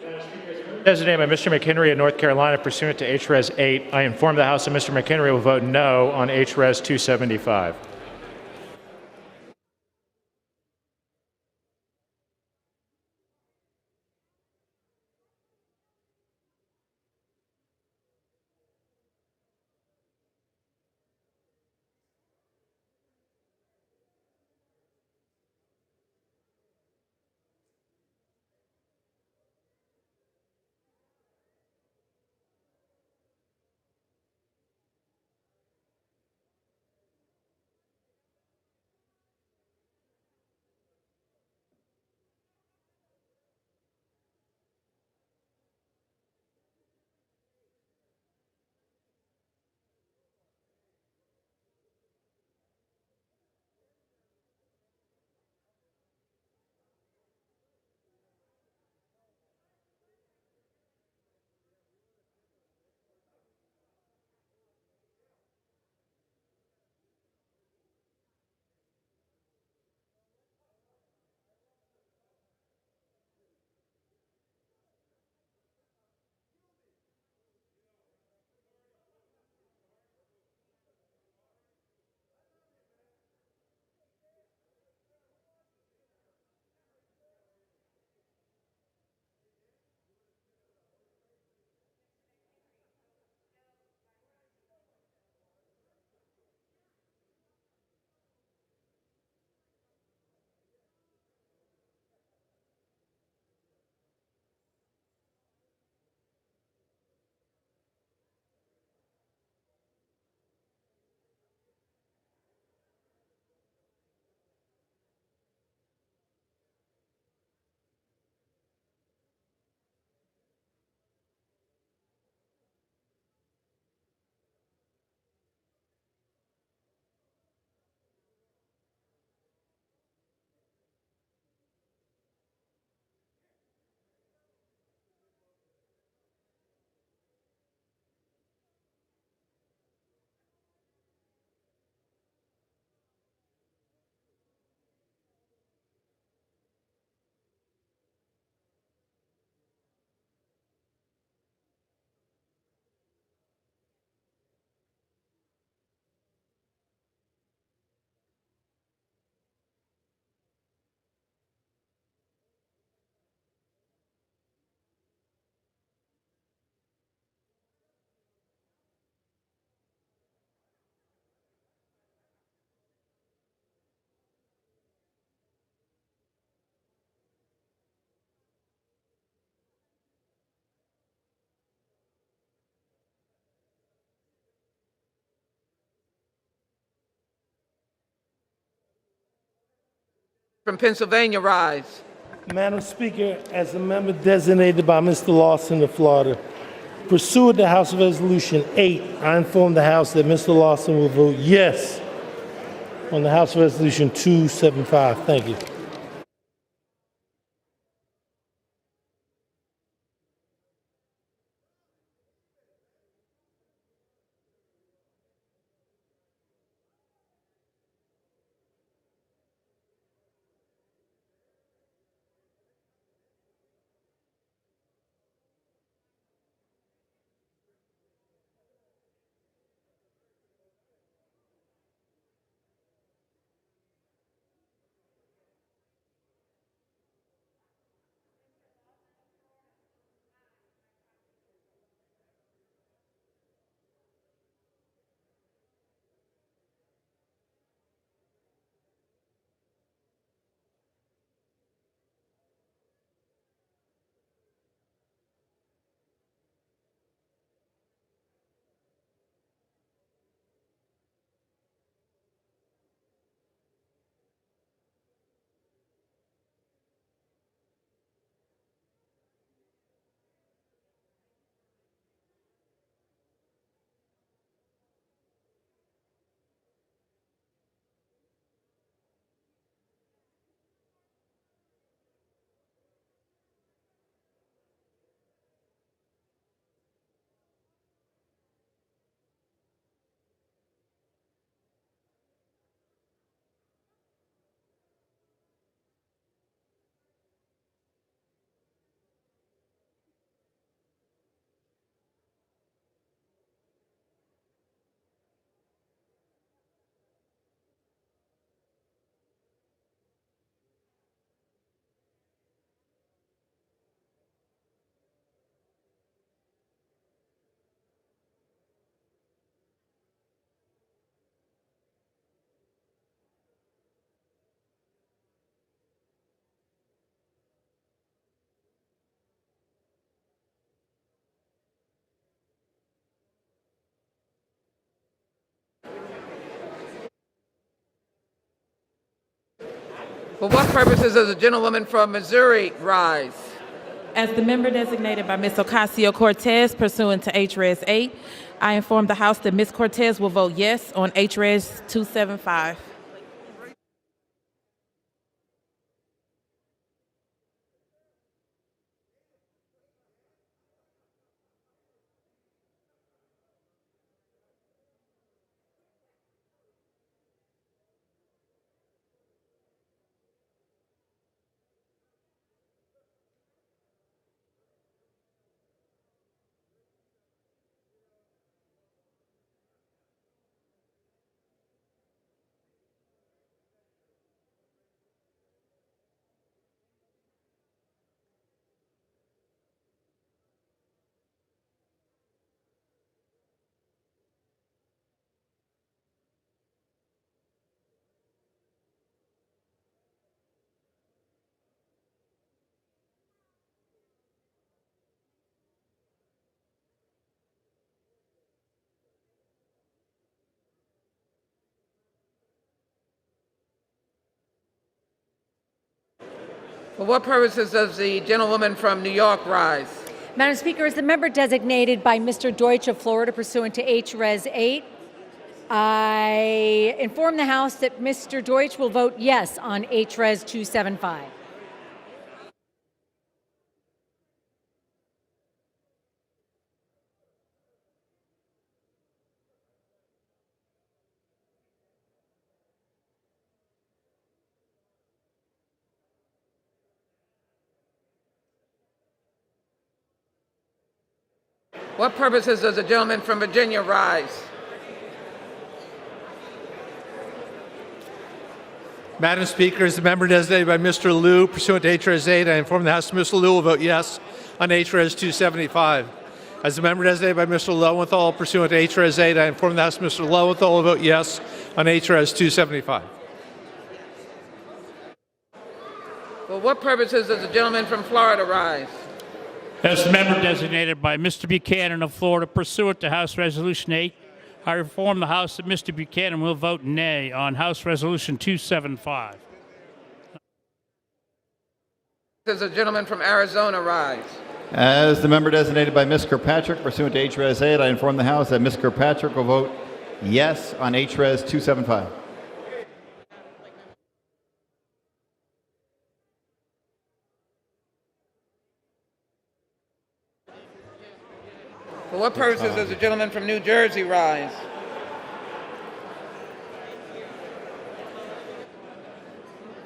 Designated by Mr. McHenry of North Carolina pursuant to H.Res. 8, I inform the House that Mr. McHenry will vote no on H.Res. 275. From Pennsylvania Rise. Madam Speaker, as a member designated by Mr. Lawson of Florida, pursuant to House Resolution 8, I inform the House that Mr. Lawson will vote yes on the House Resolution 275. Thank you. For what purposes does the gentlewoman from Missouri rise? As the member designated by Ms. Ocasio-Cortez pursuant to H.Res. 8, I inform the House that Ms. Cortez will vote yes on H.Res. 275. For what purposes does the gentlewoman from New York rise? Madam Speaker, as the member designated by Mr. Deutsch of Florida pursuant to H.Res. 8, I inform the House that Mr. Deutsch will vote yes on H.Res. 275. What purposes does the gentleman from Virginia rise? Madam Speaker, as the member designated by Mr. Liu pursuant to H.Res. 8, I inform the House that Mr. Liu will vote yes on H.Res. 275. As the member designated by Mr. Lowenthal pursuant to H.Res. 8, I inform the House that Mr. Lowenthal will vote yes on H.Res. 275. For what purposes does the gentleman from Florida rise? As the member designated by Mr. Buchanan of Florida pursuant to House Resolution 8, I inform the House that Mr. Buchanan will vote nay on House Resolution 275. Does the gentleman from Arizona rise? As the member designated by Ms. Kirkpatrick pursuant to H.Res. 8, I inform the House that Ms. Kirkpatrick will vote yes on H.Res. 275. For what purposes does the gentleman from New Jersey rise?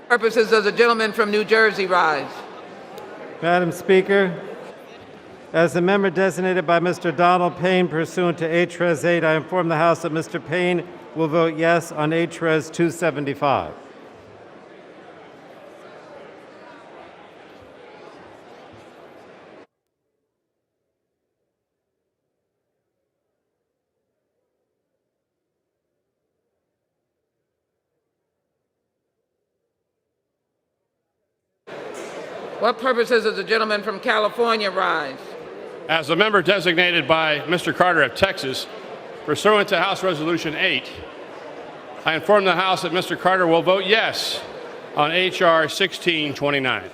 Purposes does the gentleman from New Jersey rise? Madam Speaker, as the member designated by Mr. Donald Payne pursuant to H.Res. 8, I inform the House that Mr. Payne will vote yes on H.Res. 275. What purposes does the gentleman from California rise? As a member designated by Mr. Carter of Texas, pursuant to House Resolution 8, I inform the House that Mr. Carter will vote yes on H.R. 1629.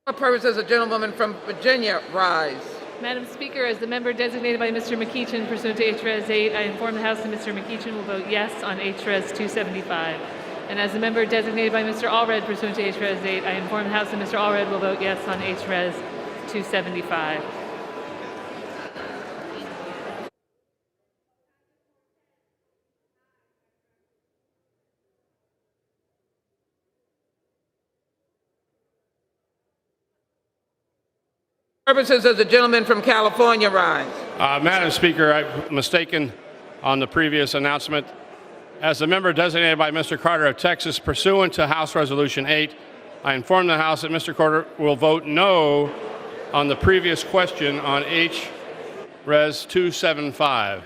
What purposes does the gentlewoman from Virginia rise? Madam Speaker, as the member designated by Mr. McEachin pursuant to H.Res. 8, I inform the House that Mr. McEachin will vote yes on H.Res. 275. And as the member designated by Mr. Allred pursuant to H.Res. 8, I inform the House that Mr. Allred will vote yes on H.Res. 275. Purposes does the gentleman from California rise? Madam Speaker, I've mistaken on the previous announcement. As the member designated by Mr. Carter of Texas pursuant to House Resolution 8, I inform the House that Mr. Carter will vote no on the previous question on H.Res. 275.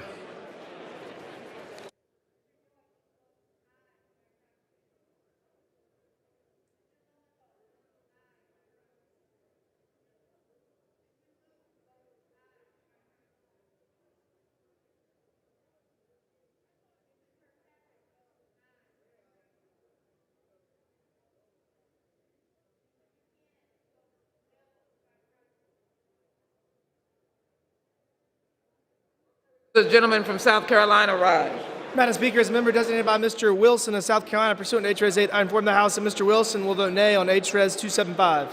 The gentleman from South Carolina rise. Madam Speaker, as a member designated by Mr. Wilson of South Carolina pursuant to H.Res. 8, I inform the House that Mr. Wilson will vote nay on H.Res. 275.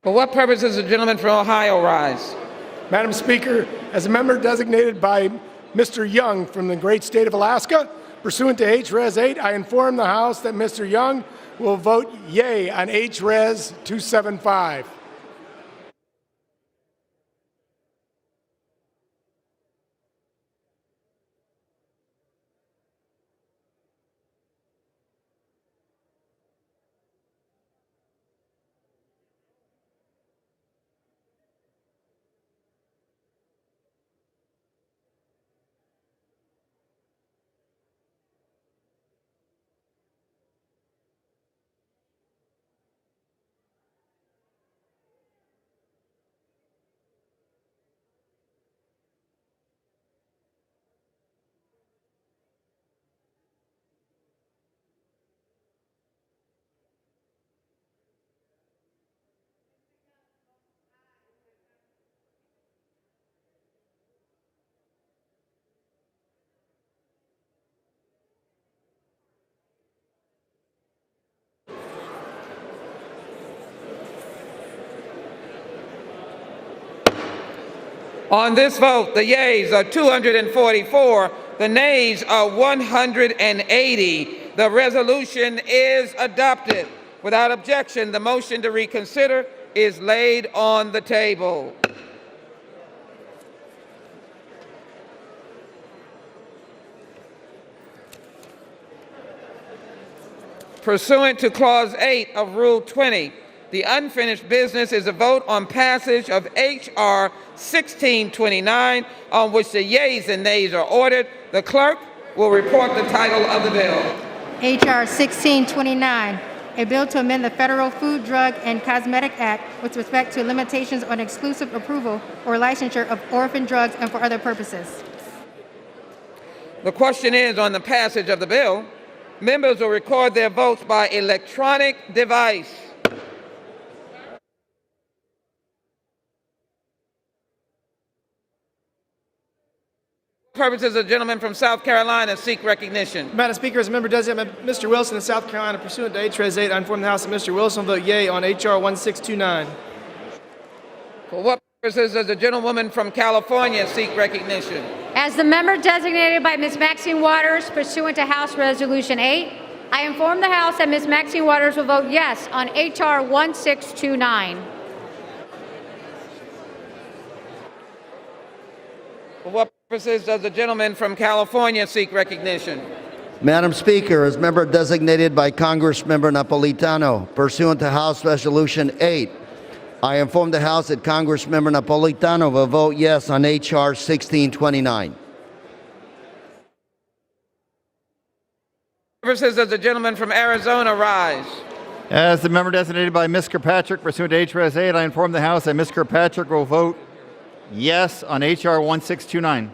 For what purpose does the gentleman from Ohio rise? Madam Speaker, as a member designated by Mr. Young from the great state of Alaska, pursuant to H.Res. 8, I inform the House that Mr. Young will vote yea on H.Res. 275. On this vote, the yeas are 244, the nays are 180. The resolution is adopted. Without objection, the motion to reconsider is laid on the table. Pursuant to Clause 8 of Rule 20, the unfinished business is a vote on passage of H.R. 1629, on which the yeas and nays are ordered. The clerk will report the title of the bill. H.R. 1629, a bill to amend the Federal Food, Drug, and Cosmetic Act with respect to limitations on exclusive approval or licensure of orphan drugs and for other purposes. The question is on the passage of the bill. Members will record their votes by electronic device. Purposes, the gentleman from South Carolina seek recognition. Madam Speaker, as a member designated by Mr. Wilson of South Carolina, pursuant to H.Res. 8, I inform the House that Mr. Wilson will vote yea on H.R. 1629. For what purposes does the gentlewoman from California seek recognition? As the member designated by Ms. Maxine Waters pursuant to House Resolution 8, I inform the House that Ms. Maxine Waters will vote yes on H.R. 1629. For what purposes does the gentleman from California seek recognition? Madam Speaker, as member designated by Congressmember Napolitano, pursuant to House Resolution 8, I inform the House that Congressmember Napolitano will vote yes on H.R. 1629. Purposes does the gentleman from Arizona rise? As the member designated by Ms. Kirkpatrick, pursuant to H.Res. 8, I inform the House that Ms. Kirkpatrick will vote yes on H.R. 1629.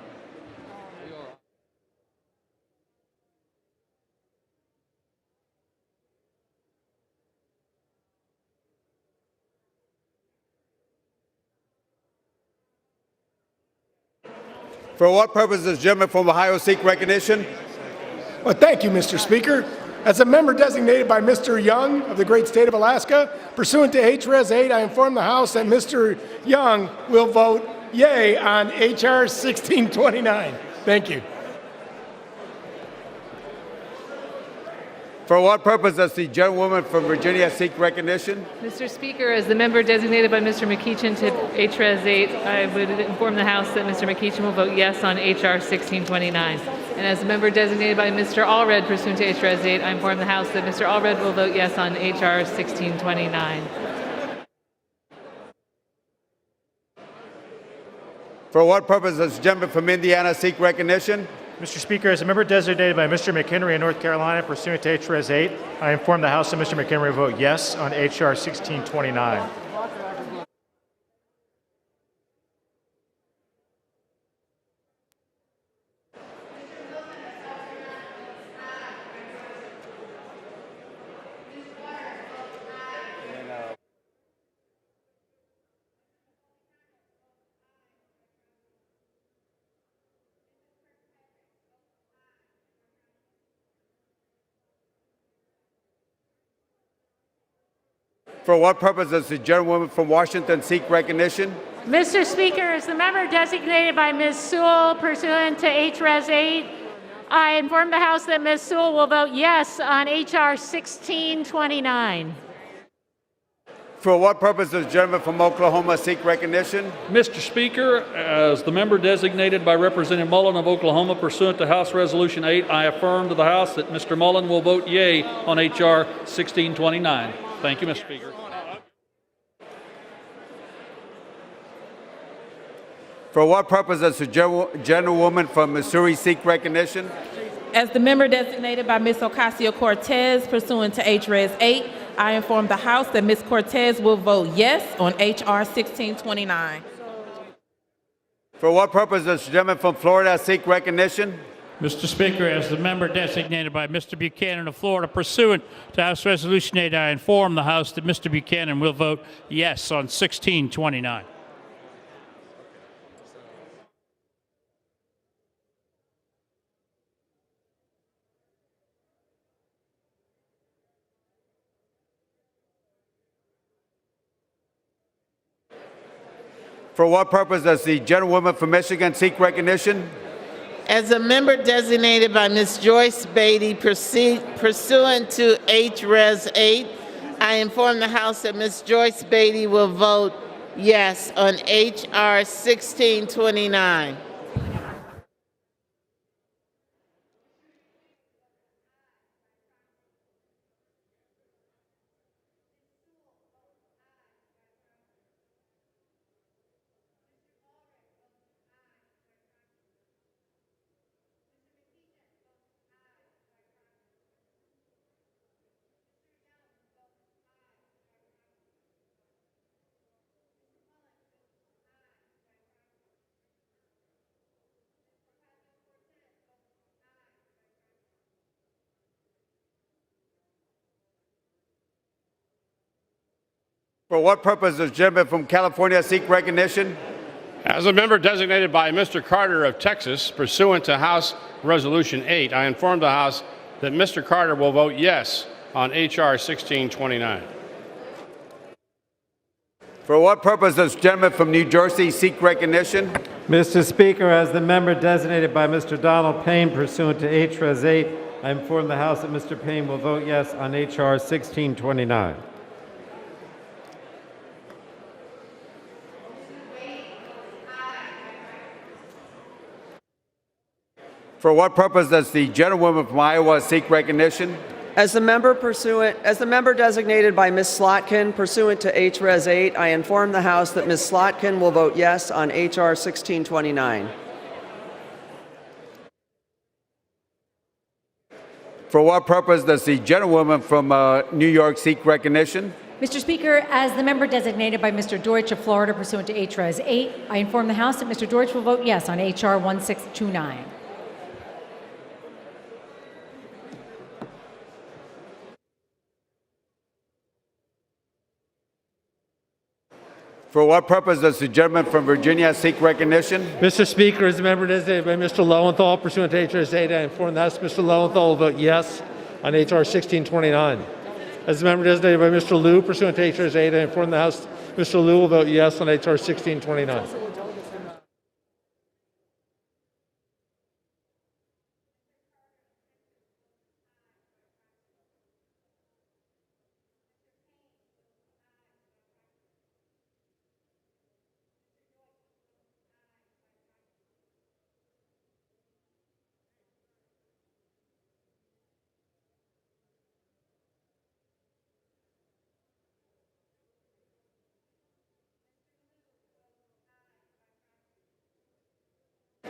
For what purpose does the gentleman from Ohio seek recognition? Well, thank you, Mr. Speaker. As a member designated by Mr. Young of the great state of Alaska, pursuant to H.Res. 8, I inform the House that Mr. Young will vote yea on H.R. 1629. Thank you. For what purpose does the gentlewoman from Virginia seek recognition? Mr. Speaker, as the member designated by Mr. McEachin to H.Res. 8, I would inform the House that Mr. McEachin will vote yes on H.R. 1629. And as the member designated by Mr. Allred pursuant to H.Res. 8, I inform the House that Mr. Allred will vote yes on H.R. 1629. For what purpose does the gentleman from Indiana seek recognition? Mr. Speaker, as a member designated by Mr. McHenry of North Carolina, pursuant to H.Res. 8, I inform the House that Mr. McHenry will vote yes on H.R. 1629. For what purpose does the gentlewoman from Washington seek recognition? Mr. Speaker, as the member designated by Ms. Sewell pursuant to H.Res. 8, I inform the House that Ms. Sewell will vote yes on H.R. 1629. For what purpose does the gentleman from Oklahoma seek recognition? Mr. Speaker, as the member designated by Representative Mullen of Oklahoma pursuant to House Resolution 8, I affirm to the House that Mr. Mullen will vote yea on H.R. 1629. Thank you, Mr. Speaker. For what purpose does the gentlewoman from Missouri seek recognition? As the member designated by Ms. Ocasio-Cortez pursuant to H.Res. 8, I inform the House that Ms. Cortez will vote yes on H.R. 1629. For what purpose does the gentleman from Florida seek recognition? Mr. Speaker, as the member designated by Mr. Buchanan of Florida pursuant to House Resolution 8, I inform the House that Mr. Buchanan will vote yes on 1629. For what purpose does the gentlewoman from Michigan seek recognition? As a member designated by Ms. Joyce Beatty pursuant to H.Res. 8, I inform the House that Ms. Joyce Beatty will vote yes on H.R. 1629. For what purpose does the gentleman from California seek recognition? As a member designated by Mr. Carter of Texas pursuant to House Resolution 8, I inform the House that Mr. Carter will vote yes on H.R. 1629. For what purpose does the gentleman from New Jersey seek recognition? Mr. Speaker, as the member designated by Mr. Donald Payne pursuant to H.Res. 8, I inform the House that Mr. Payne will vote yes on H.R. 1629. For what purpose does the gentlewoman from Iowa seek recognition? As the member designated by Ms. Slotkin pursuant to H.Res. 8, I inform the House that Ms. Slotkin will vote yes on H.R. 1629. For what purpose does the gentlewoman from New York seek recognition? Mr. Speaker, as the member designated by Mr. Deutsch of Florida pursuant to H.Res. 8, I inform the House that Mr. Deutsch will vote yes on H.R. 1629. For what purpose does the gentleman from Virginia seek recognition? Mr. Speaker, as a member designated by Mr. Lowenthal pursuant to H.R.S. 8, I inform the House Mr. Lowenthal will vote yes on H.R. 1629. As a member designated by Mr. Liu pursuant to H.R.S. 8, I inform the House Mr. Liu will vote yes on H.R. 1629.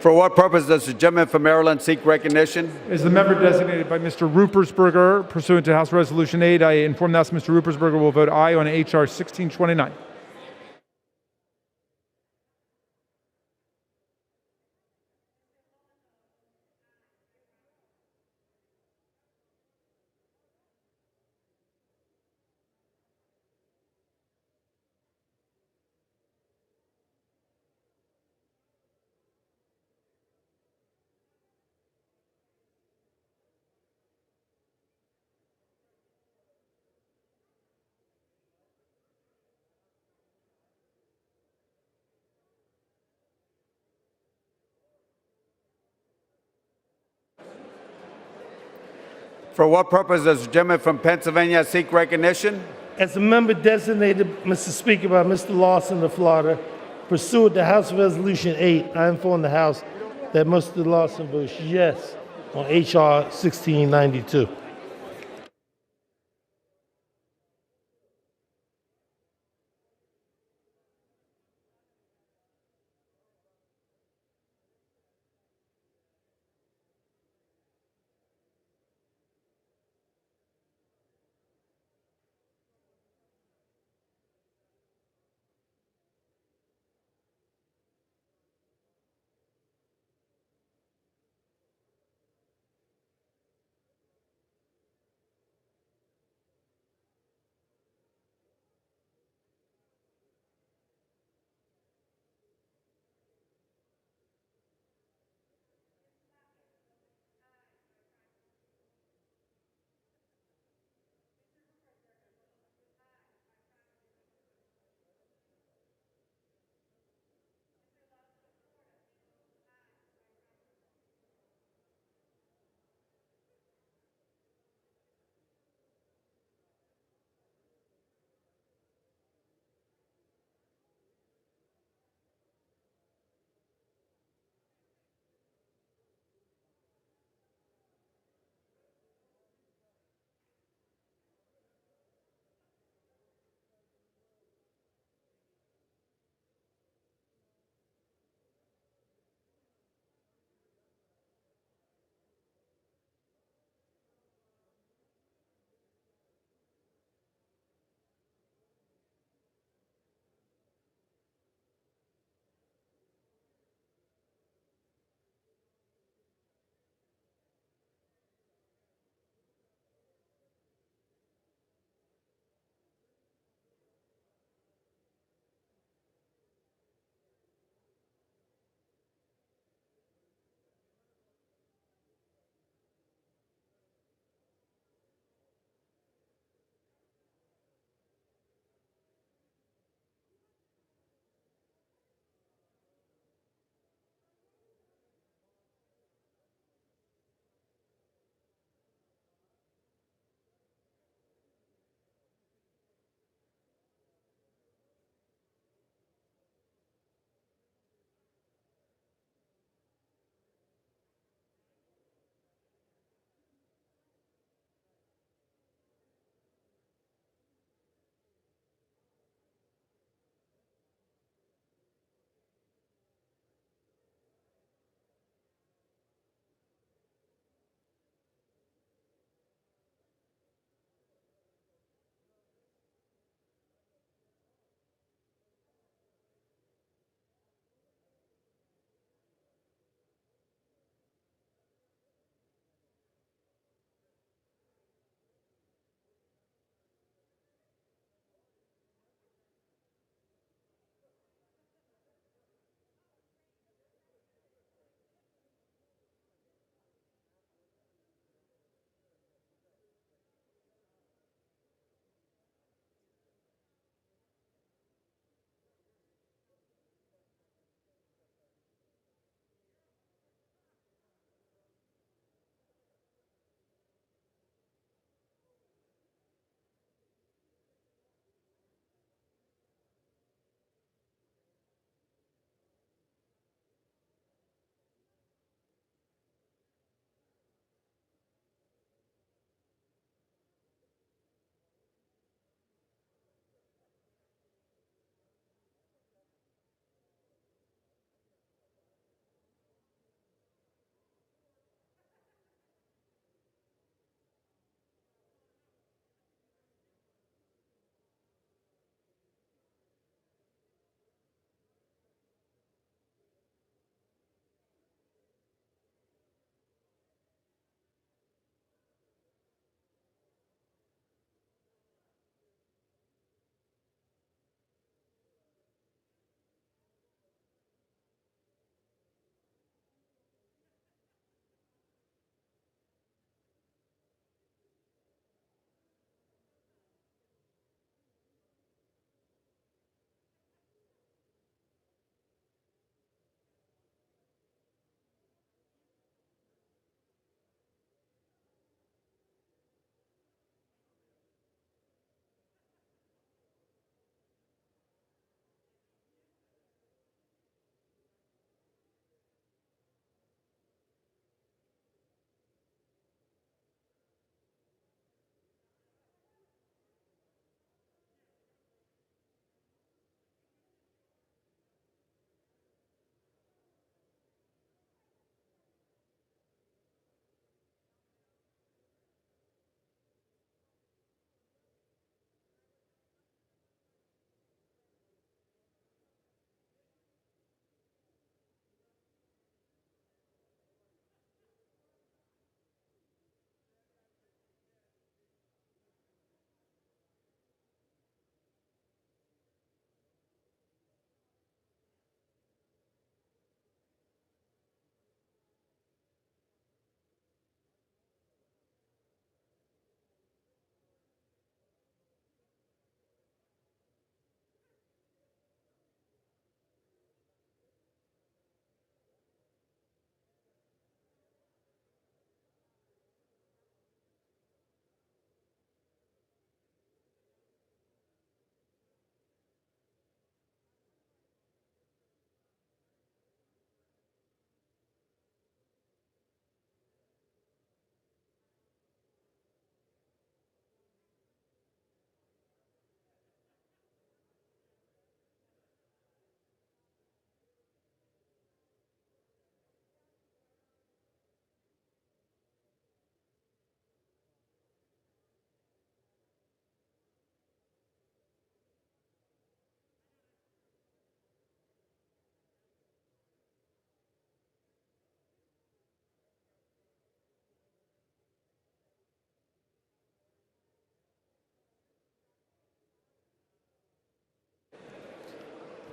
For what purpose does the gentleman from Maryland seek recognition? As the member designated by Mr. Rupersberger pursuant to House Resolution 8, I inform the House Mr. Rupersberger will vote aye on H.R. 1629. For what purpose does the gentleman from Pennsylvania seek recognition? As a member designated, Mr. Speaker, by Mr. Lawson of Florida, pursuant to House Resolution 8, I inform the House that Mr. Lawson votes yes on H.R. 1692.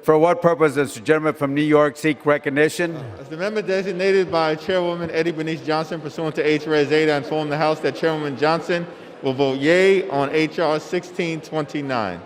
For what purpose does the gentleman from New York seek recognition? As the member designated by Chairwoman Eddie Bernice Johnson pursuant to H.Res. 8, I inform the House that Chairwoman Johnson will vote yea on H.R. 1629.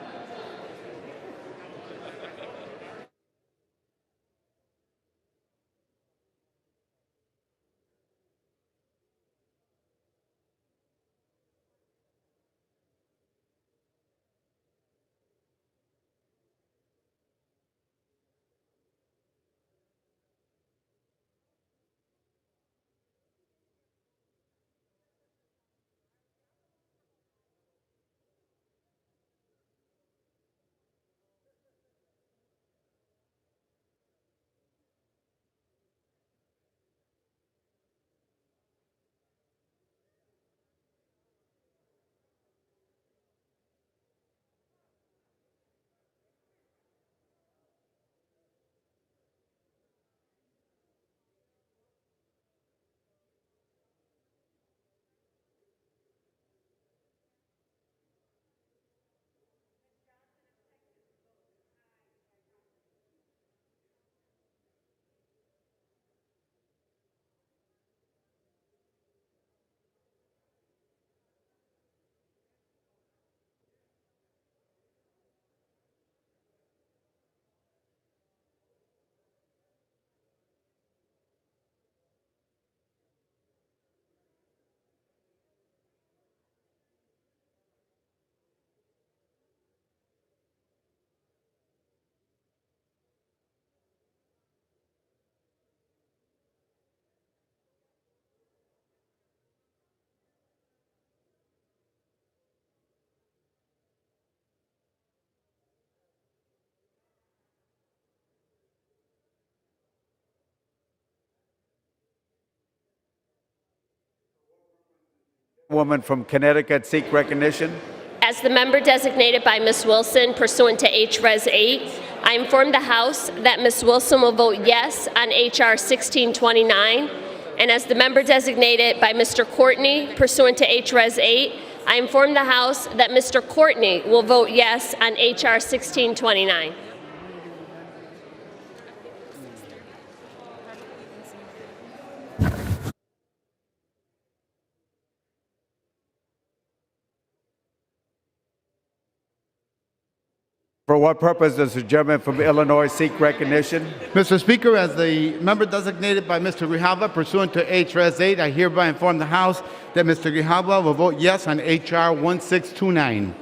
Woman from Connecticut seek recognition? As the member designated by Ms. Wilson pursuant to H.Res. 8, I inform the House that Ms. Wilson will vote yes on H.R. 1629. And as the member designated by Mr. Courtney pursuant to H.Res. 8, I inform the House that Mr. Courtney will vote yes on H.R. 1629. For what purpose does the gentleman from Illinois seek recognition? Mr. Speaker, as the member designated by Mr. Grijalva pursuant to H.Res. 8, I hereby inform the House that Mr. Grijalva will vote yes on H.R. 1629.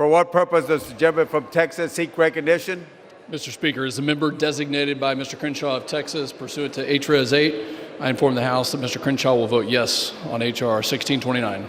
For what purpose does the gentleman from Texas seek recognition? Mr. Speaker, as a member designated by Mr. Crenshaw of Texas pursuant to H.Res. 8, I inform the House that Mr. Crenshaw will vote yes on H.R. 1629.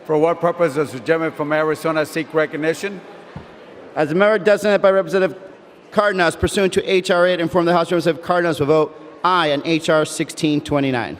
For what purpose does the gentleman from Arizona seek recognition? As a member designated by Representative Cardenas pursuant to H.R. 8, inform the House Representative Cardenas will vote aye on H.R. 1629.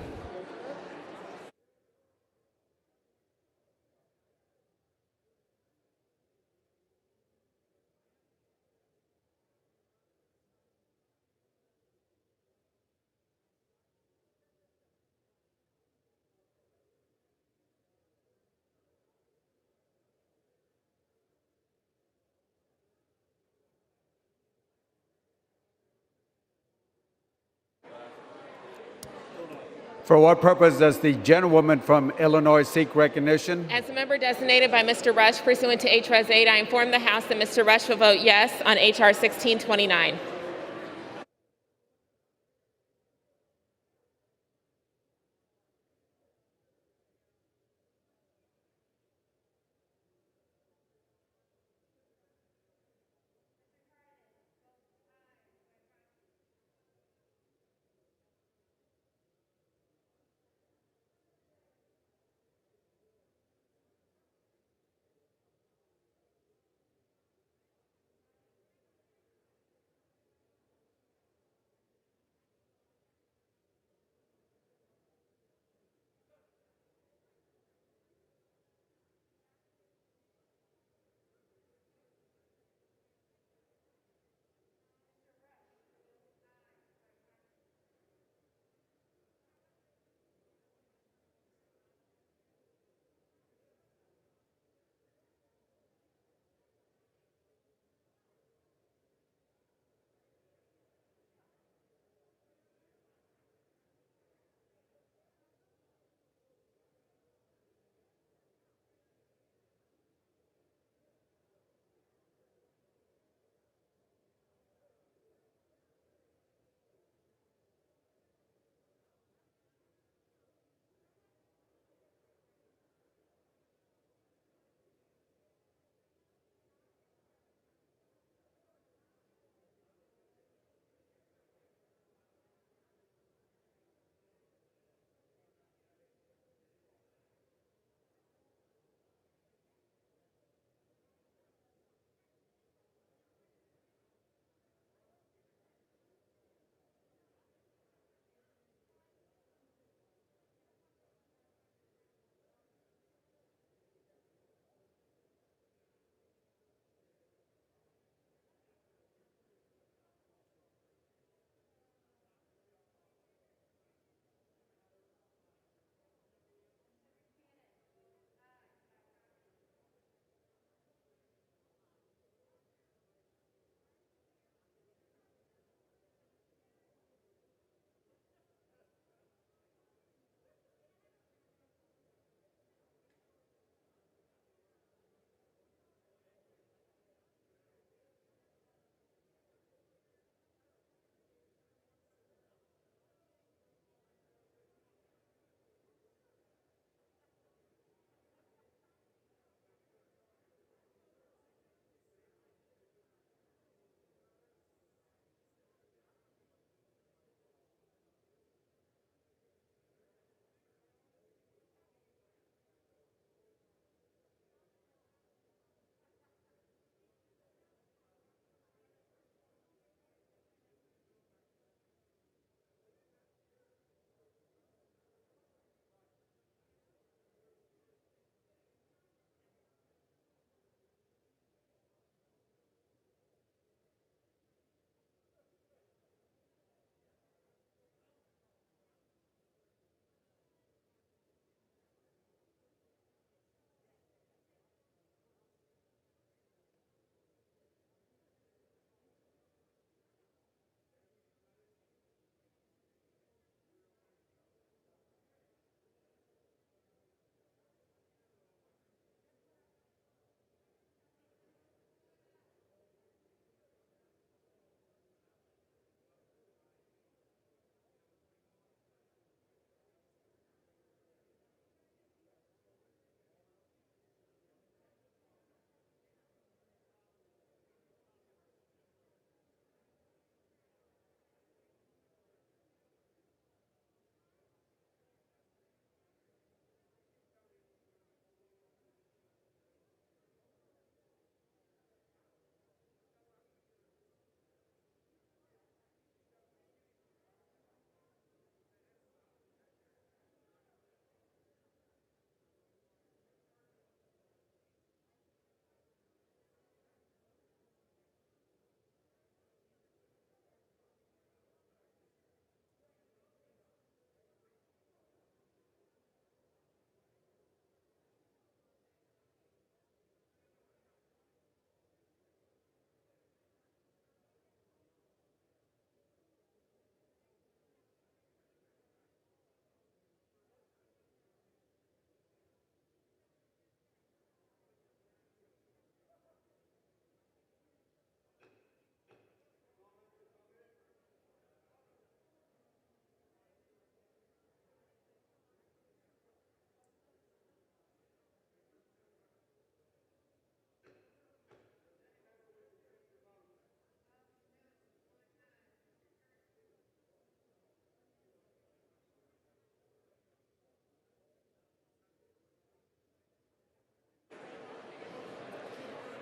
For what purpose does the gentlewoman from Illinois seek recognition? As a member designated by Mr. Rush pursuant to H.Res. 8, I inform the House that Mr. Rush will vote yes on H.R. 1629.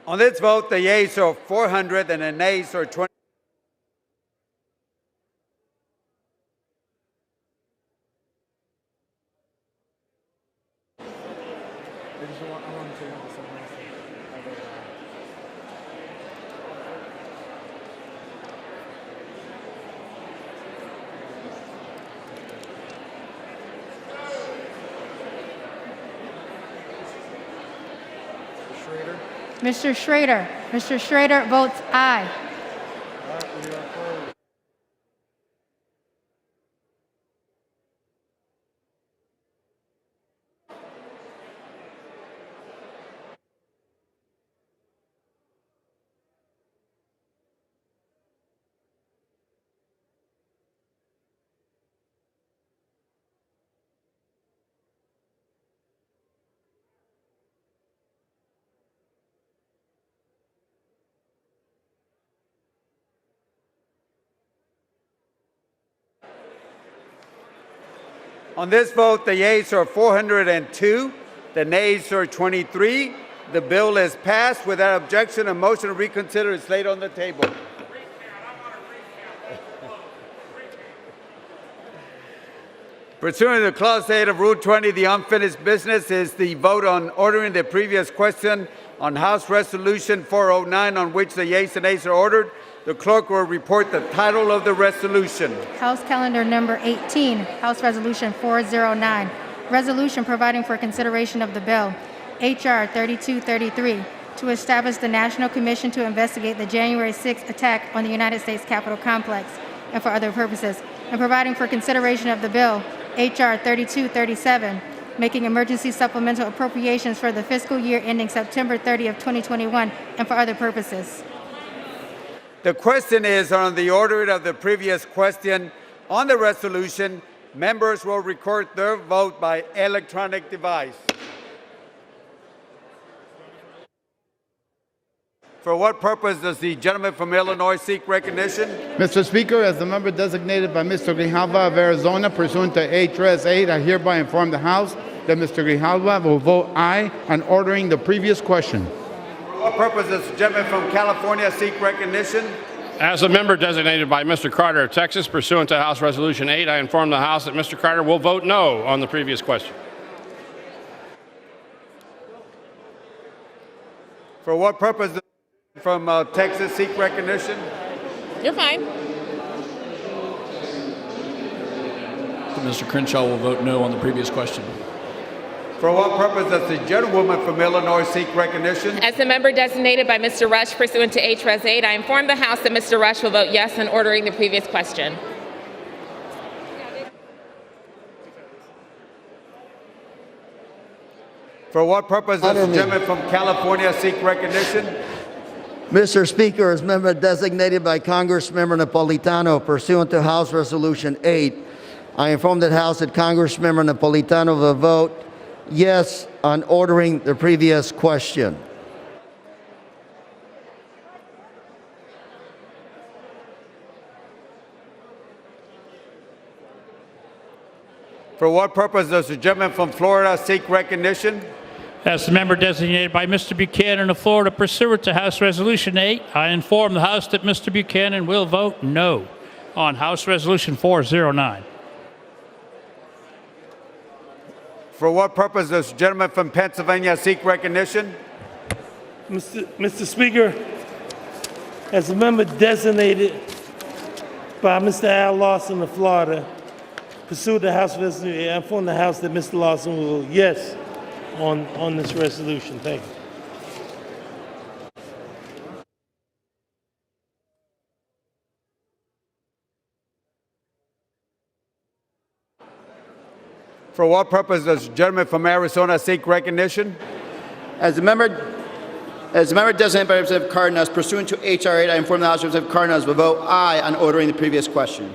On this vote, the yeas are 400 and the nays are 20. Mr. Schrader. Mr. Schrader votes aye. On this vote, the yeas are 402, the nays are 23. The bill is passed without objection. A motion to reconsider is laid on the table. Pursuant to Clause 8 of Rule 20, the unfinished business is the vote on ordering the previous question on House Resolution 409, on which the yeas and nays are ordered. The clerk will report the title of the resolution. House Calendar Number 18, House Resolution 409, Resolution providing for consideration of the bill, H.R. 3233, to establish the National Commission to investigate the January 6th attack on the United States Capitol Complex and for other purposes, and providing for consideration of the bill, H.R. 3237, making emergency supplemental appropriations for the fiscal year ending September 30th, 2021, and for other purposes. The question is on the order of the previous question on the resolution. Members will record their vote by electronic device. For what purpose does the gentleman from Illinois seek recognition? Mr. Speaker, as the member designated by Mr. Grijalva of Arizona pursuant to H.Res. 8, I hereby inform the House that Mr. Grijalva will vote aye on ordering the previous question. For what purpose does the gentleman from California seek recognition? As a member designated by Mr. Carter of Texas pursuant to House Resolution 8, I inform the House that Mr. Carter will vote no on the previous question. For what purpose does the gentleman from Texas seek recognition? You're fine. Mr. Crenshaw will vote no on the previous question. For what purpose does the gentlewoman from Illinois seek recognition? As the member designated by Mr. Rush pursuant to H.Res. 8, I inform the House that Mr. Rush will vote yes on ordering the previous question. For what purpose does the gentleman from California seek recognition? Mr. Speaker, as member designated by Congressmember Napolitano pursuant to House Resolution 8, I inform the House that Congressmember Napolitano will vote yes on ordering the previous question. For what purpose does the gentleman from Florida seek recognition? As the member designated by Mr. Buchanan of Florida pursuant to House Resolution 8, I inform the House that Mr. Buchanan will vote no on House Resolution 409. For what purpose does the gentleman from Pennsylvania seek recognition? Mr. Speaker, as a member designated by Mr. Al Lawson of Florida, pursuant to House Resolution, I inform the House that Mr. Lawson will vote yes on this resolution. Thank you. For what purpose does the gentleman from Arizona seek recognition? As a member designated by Representative Cardenas, pursuant to H.R. 8, I inform the House that Representative Cardenas will vote aye on ordering the previous question.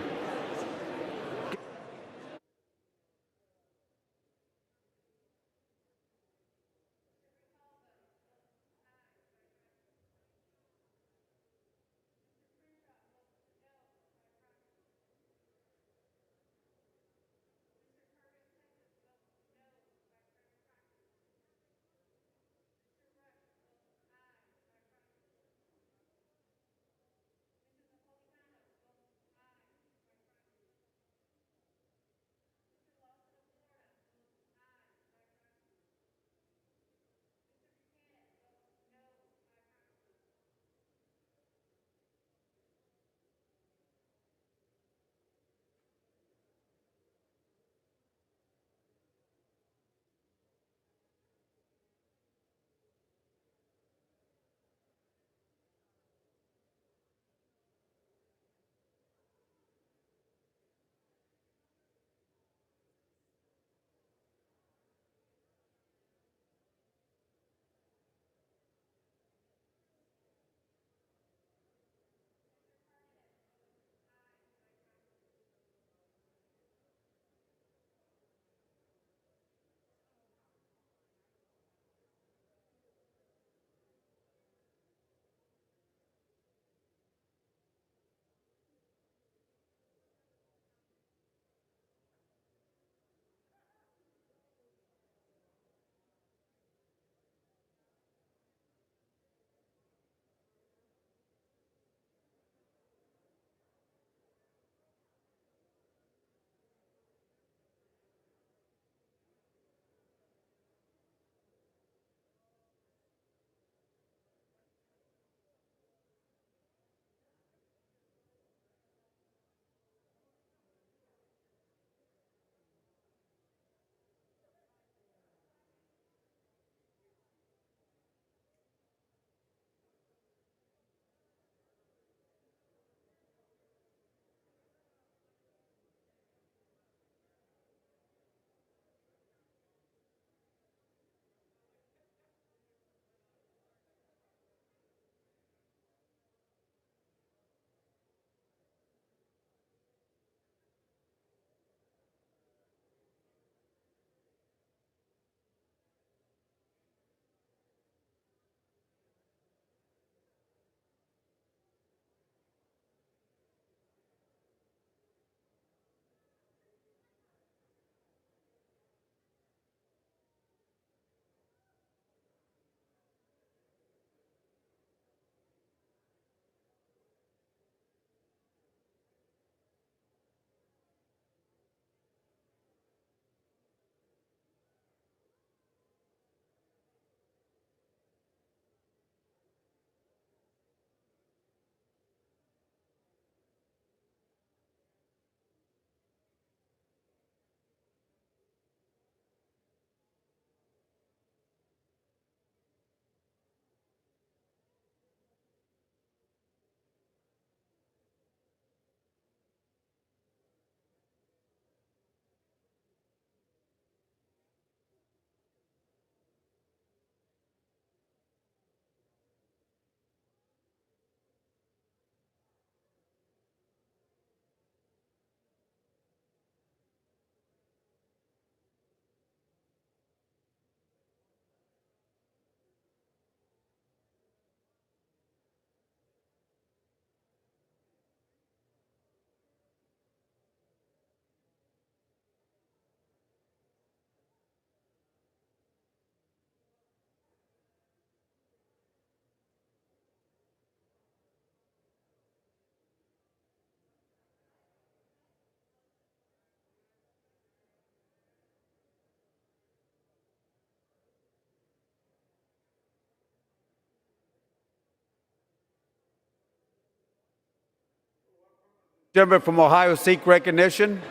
Gentleman from Ohio seek recognition.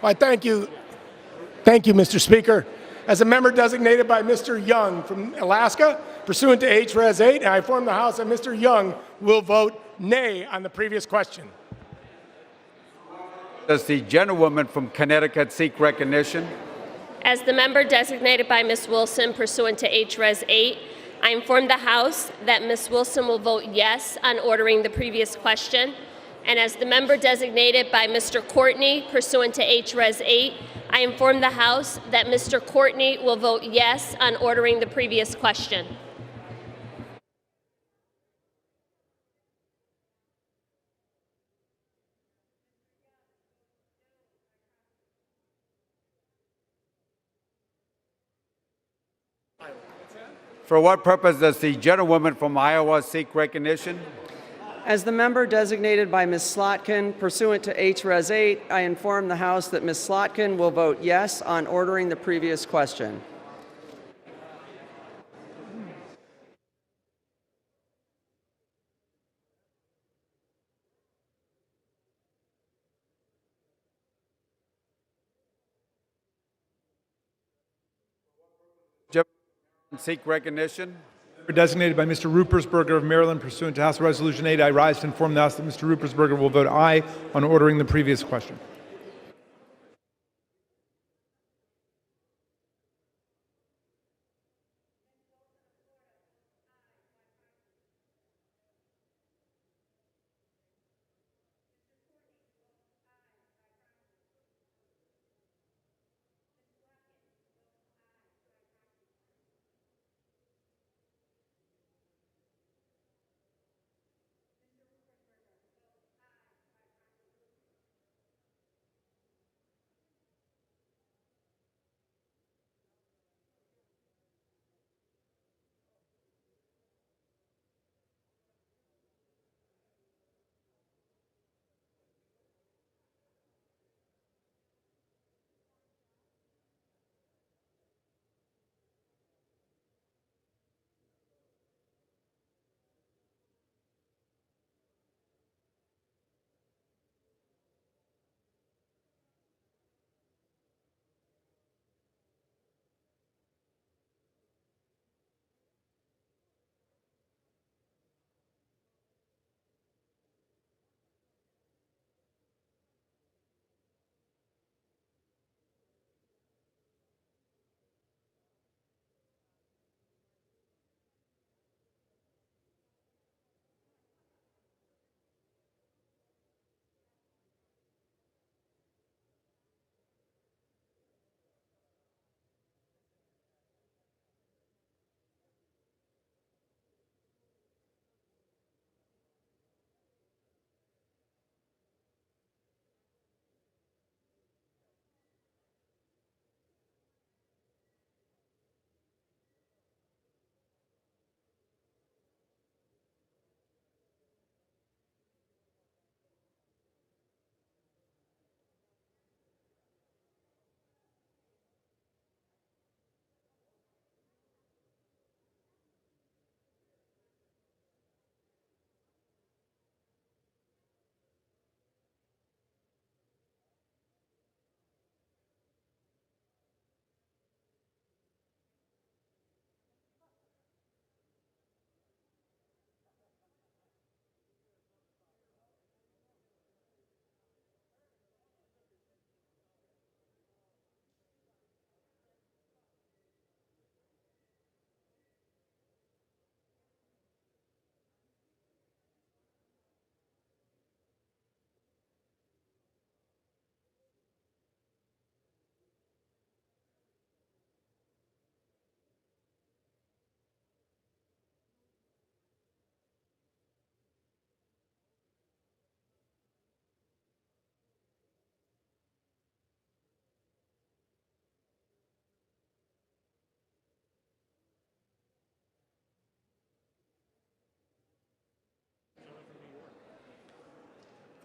Why, thank you. Thank you, Mr. Speaker. As a member designated by Mr. Young from Alaska, pursuant to H.Res. 8, I inform the House that Mr. Young will vote nay on the previous question. Does the gentlewoman from Connecticut seek recognition? As the member designated by Ms. Wilson pursuant to H.Res. 8, I inform the House that Ms. Wilson will vote yes on ordering the previous question. And as the member designated by Mr. Courtney pursuant to H.Res. 8, I inform the House that Mr. Courtney will vote yes on ordering the previous question. For what purpose does the gentlewoman from Iowa seek recognition? As the member designated by Ms. Slotkin, pursuant to H.Res. 8, I inform the House that Ms. Slotkin will vote yes on ordering the previous question. Seek recognition. Designated by Mr. Rupersberger of Maryland, pursuant to House Resolution 8, I rise to inform the House that Mr. Rupersberger will vote aye on ordering the previous question.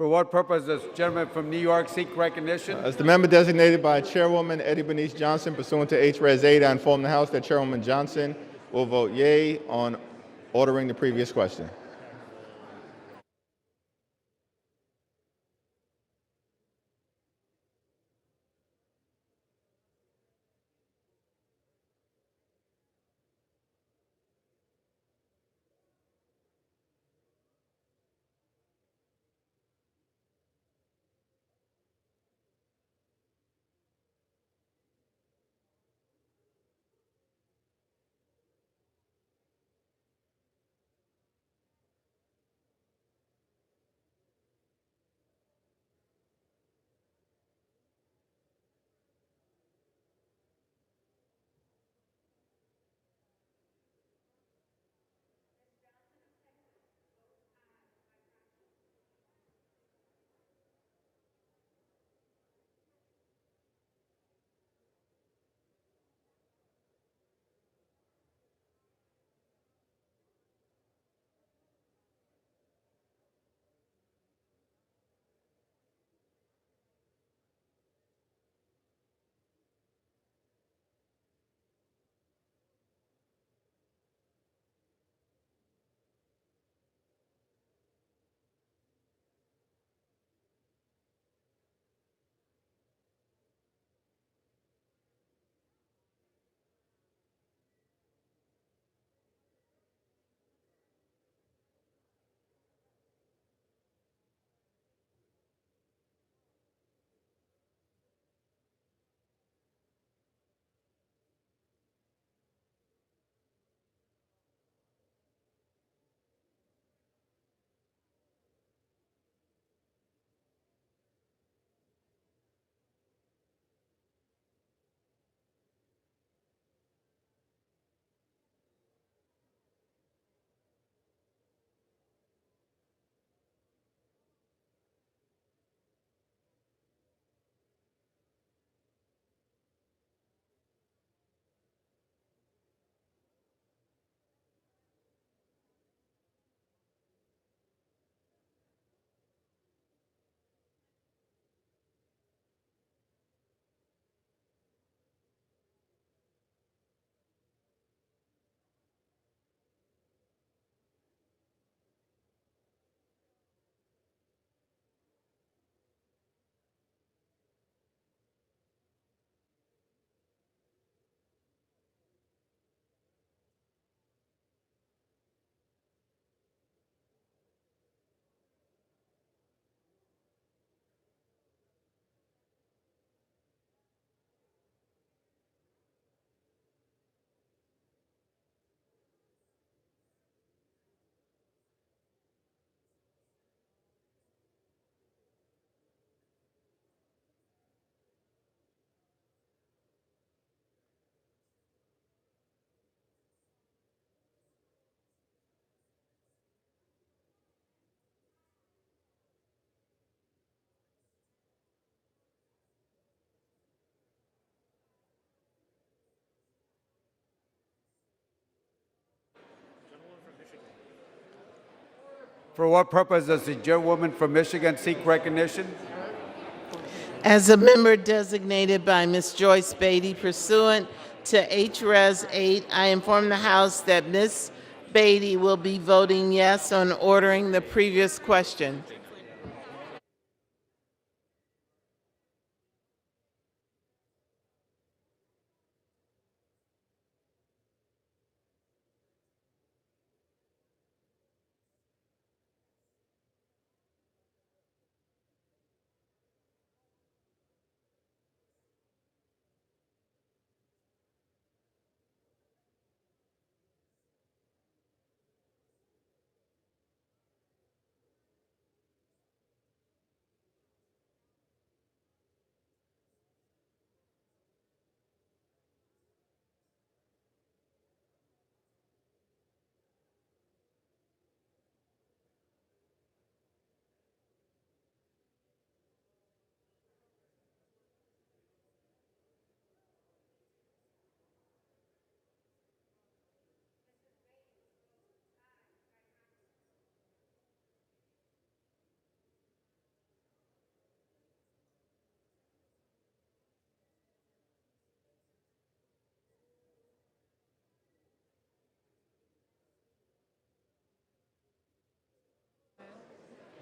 For what purpose does the gentleman from New York seek recognition? As the member designated by Chairwoman Eddie Bernice Johnson pursuant to H.Res. 8, I inform the House that Chairwoman Johnson will vote yea on ordering the previous question. For what purpose does the gentlewoman from Michigan seek recognition? As a member designated by Ms. Joyce Beatty pursuant to H.Res. 8, I inform the House that Ms. Beatty will be voting yes on ordering the previous question.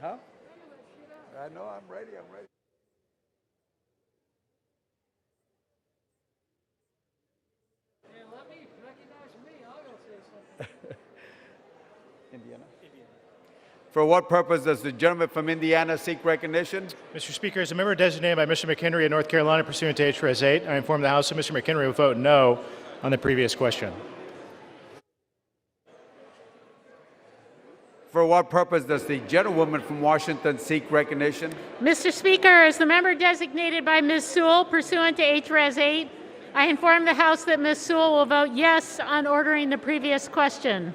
Huh? I know, I'm ready. Indiana. For what purpose does the gentleman from Indiana seek recognition? Mr. Speaker, as a member designated by Mr. McHenry of North Carolina pursuant to H.Res. 8, I inform the House that Mr. McHenry will vote no on the previous question. For what purpose does the gentlewoman from Washington seek recognition? Mr. Speaker, as the member designated by Ms. Sewell pursuant to H.Res. 8, I inform the House that Ms. Sewell will vote yes on ordering the previous question.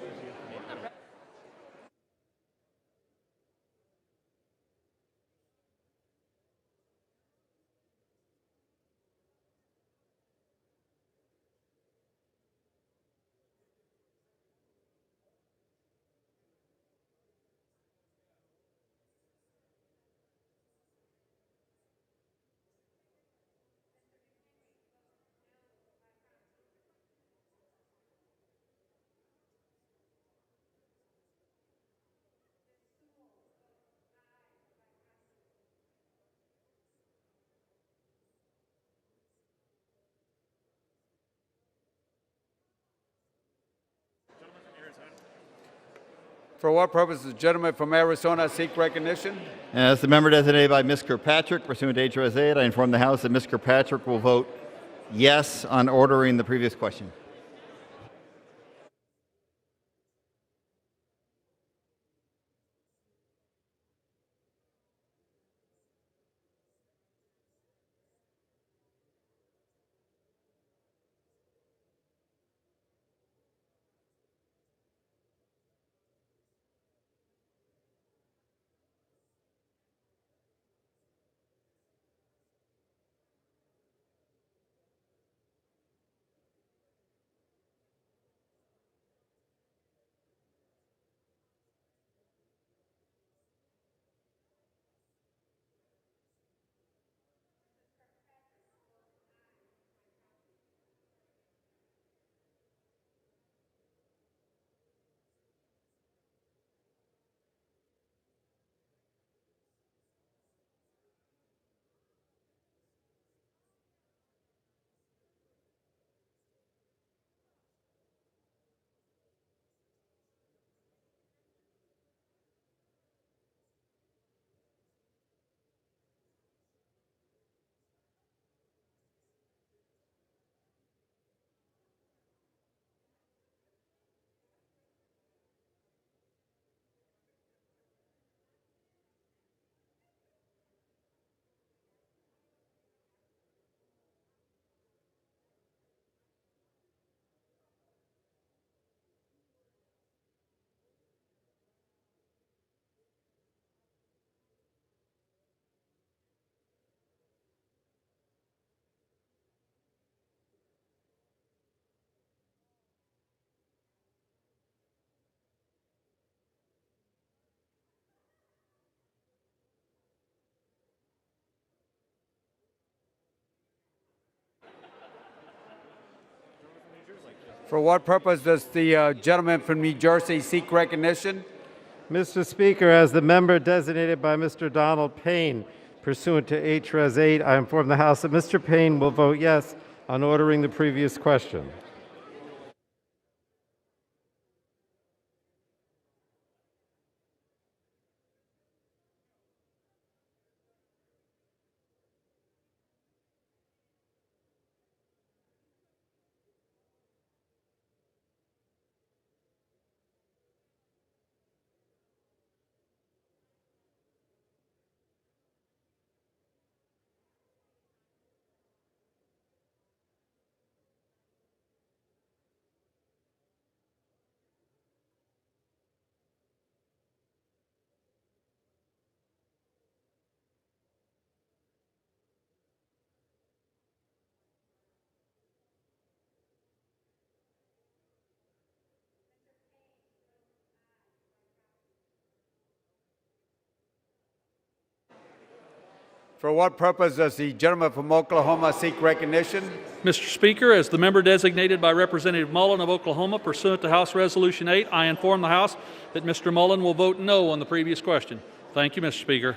For what purpose does the gentleman from Arizona seek recognition? As the member designated by Ms. Kirkpatrick, pursuant to H.Res. 8, I inform the House that Ms. Kirkpatrick will vote yes on ordering the previous question. For what purpose does the gentleman from New Jersey seek recognition? Mr. Speaker, as the member designated by Mr. Donald Payne pursuant to H.Res. 8, I inform the House that Mr. Payne will vote yes on ordering the previous question. For what purpose does the gentleman from Oklahoma seek recognition? Mr. Speaker, as the member designated by Representative Mullen of Oklahoma pursuant to House Resolution 8, I inform the House that Mr. Mullen will vote no on the previous question. Thank you, Mr. Speaker.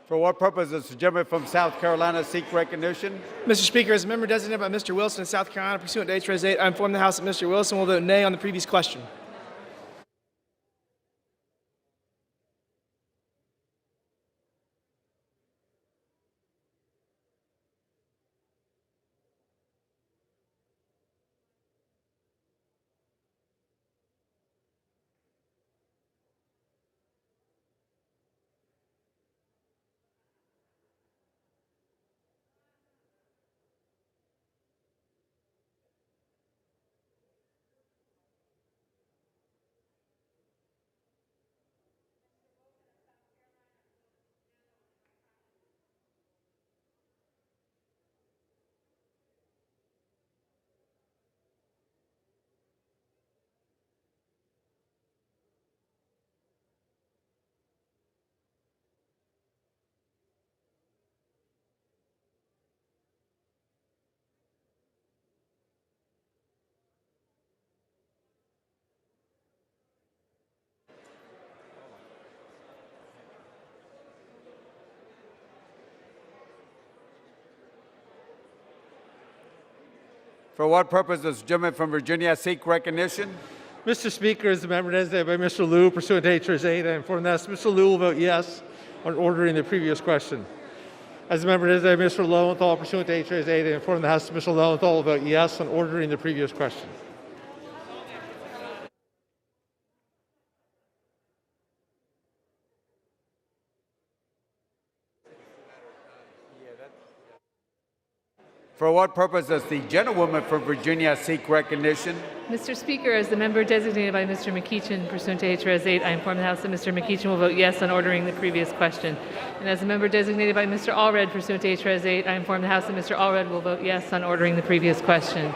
For what purpose does the gentleman from South Carolina seek recognition? Mr. Speaker, as a member designated by Mr. Wilson of South Carolina pursuant to H.Res. 8, I inform the House that Mr. Wilson will vote nay on the previous question. For what purpose does the gentleman from Virginia seek recognition? Mr. Speaker, as the member designated by Mr. Liu pursuant to H.Res. 8, I inform the House that Mr. Liu will vote yes on ordering the previous question. As the member designated by Mr. Lowenthal pursuant to H.Res. 8, I inform the House that Mr. Lowenthal will vote yes on ordering the previous question. For what purpose does the gentlewoman from Virginia seek recognition? Mr. Speaker, as the member designated by Mr. McEachin pursuant to H.Res. 8, I inform the House that Mr. McEachin will vote yes on ordering the previous question. And as the member designated by Mr. Allred pursuant to H.Res. 8, I inform the House that Mr. Allred will vote yes on ordering the previous question.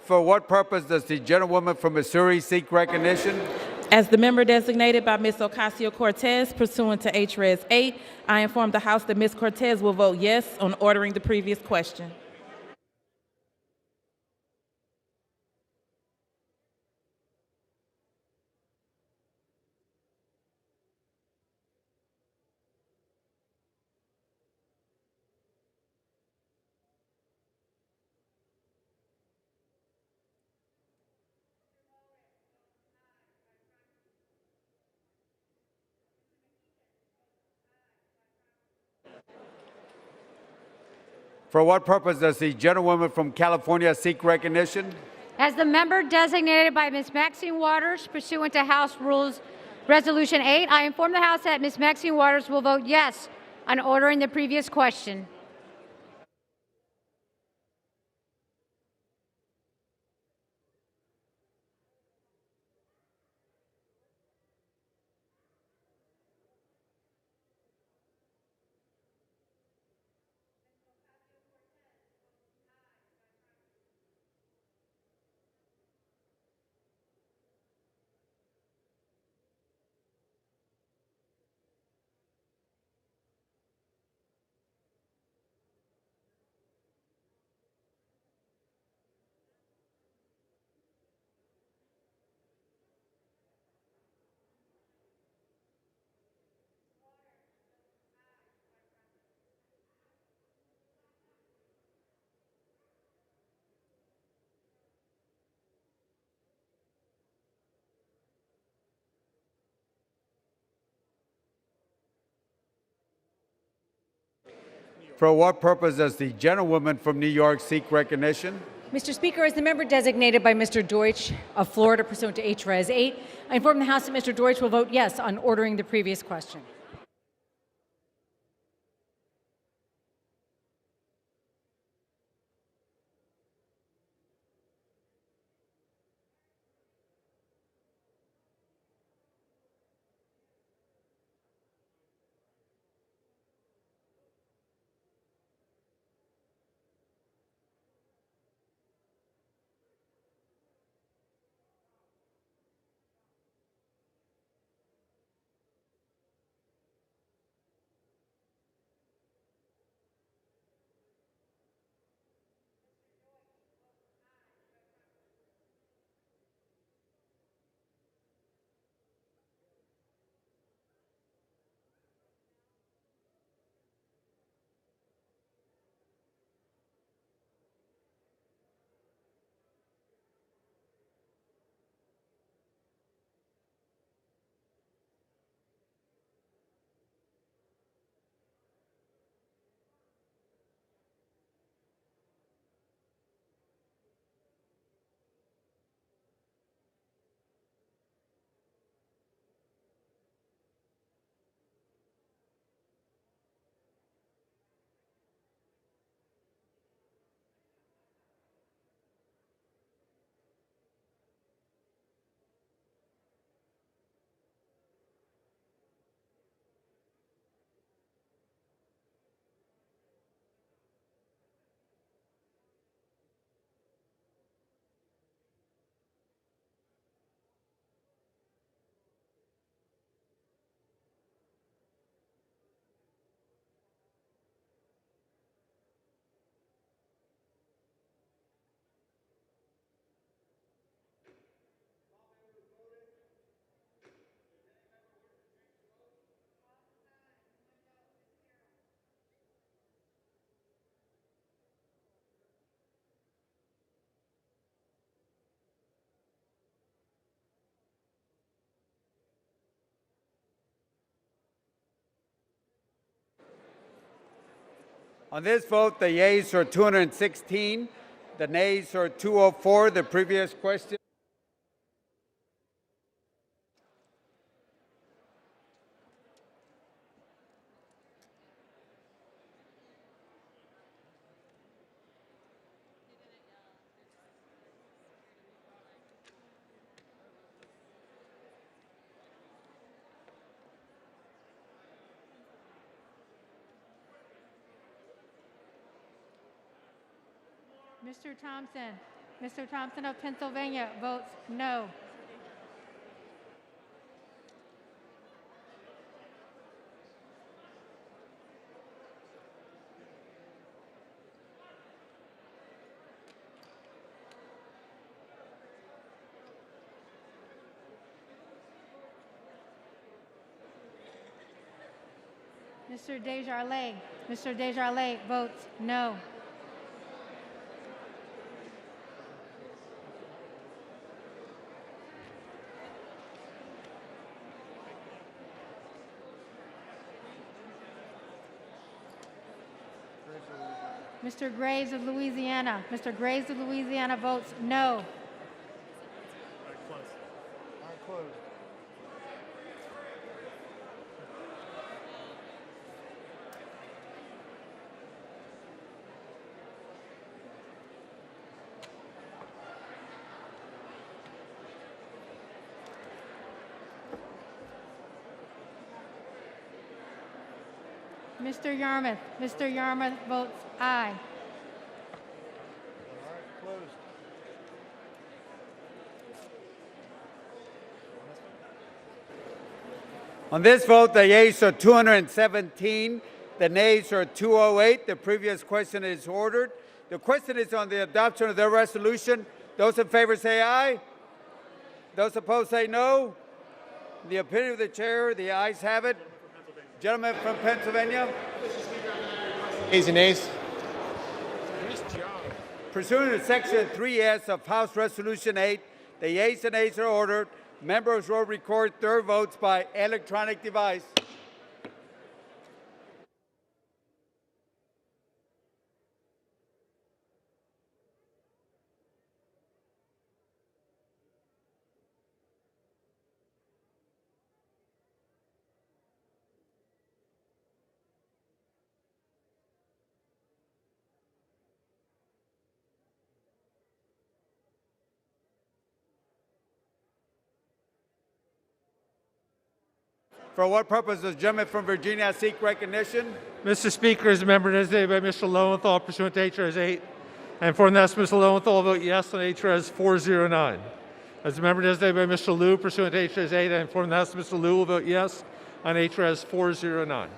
For what purpose does the gentlewoman from Missouri seek recognition? As the member designated by Ms. Ocasio-Cortez pursuant to H.Res. 8, I inform the House that Ms. Cortez will vote yes on ordering the previous question. For what purpose does the gentlewoman from California seek recognition? As the member designated by Ms. Maxine Waters pursuant to House Rules Resolution 8, I inform the House that Ms. Maxine Waters will vote yes on ordering the previous question. For what purpose does the gentlewoman from New York seek recognition? Mr. Speaker, as the member designated by Mr. Deutsch of Florida pursuant to H.Res. 8, I inform the House that Mr. Deutsch will vote yes on ordering the previous question. On this vote, the yeas are 216, the nays are 204. The previous question. Mr. Thompson. Mr. Thompson of Pennsylvania votes no. Mr. Desjardins votes no. Mr. Graves of Louisiana votes no. Mr. Yarmouth votes aye. On this vote, the yeas are 217, the nays are 208. The previous question is ordered. The question is on the adoption of the resolution. Those in favor say aye. Those opposed say no. In the opinion of the chair, the ayes have it. Gentleman from Pennsylvania. Ayes and nays. Pursuant to Section 3S of House Resolution 8, the yeas and nays are ordered. Members will record their votes by electronic device. For what purpose does the gentleman from Virginia seek recognition? Mr. Speaker, as a member designated by Mr. Lowenthal pursuant to H.Res. 8, I inform that Mr. Lowenthal will vote yes on H.Res. 409. As a member designated by Mr. Liu pursuant to H.Res. 8, I inform that Mr. Liu will vote yes on H.Res. 409.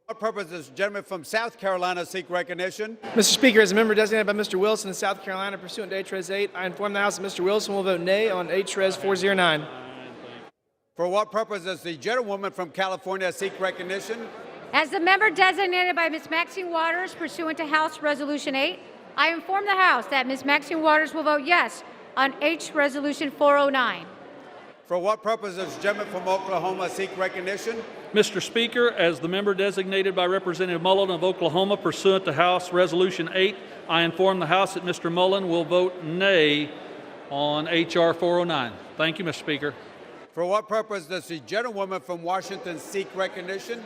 For what purpose does the gentleman from South Carolina seek recognition? Mr. Speaker, as a member designated by Mr. Wilson of South Carolina pursuant to H.Res. 8, I inform the House that Mr. Wilson will vote nay on H.Res. 409. For what purpose does the gentlewoman from California seek recognition? As the member designated by Ms. Maxine Waters pursuant to House Resolution 8, I inform the House that Ms. Maxine Waters will vote yes on H Resolution 409. For what purpose does the gentleman from Oklahoma seek recognition? Mr. Speaker, as the member designated by Representative Mullen of Oklahoma pursuant to House Resolution 8, I inform the House that Mr. Mullen will vote nay on H.R. 409. Thank you, Mr. Speaker. For what purpose does the gentlewoman from Washington seek recognition?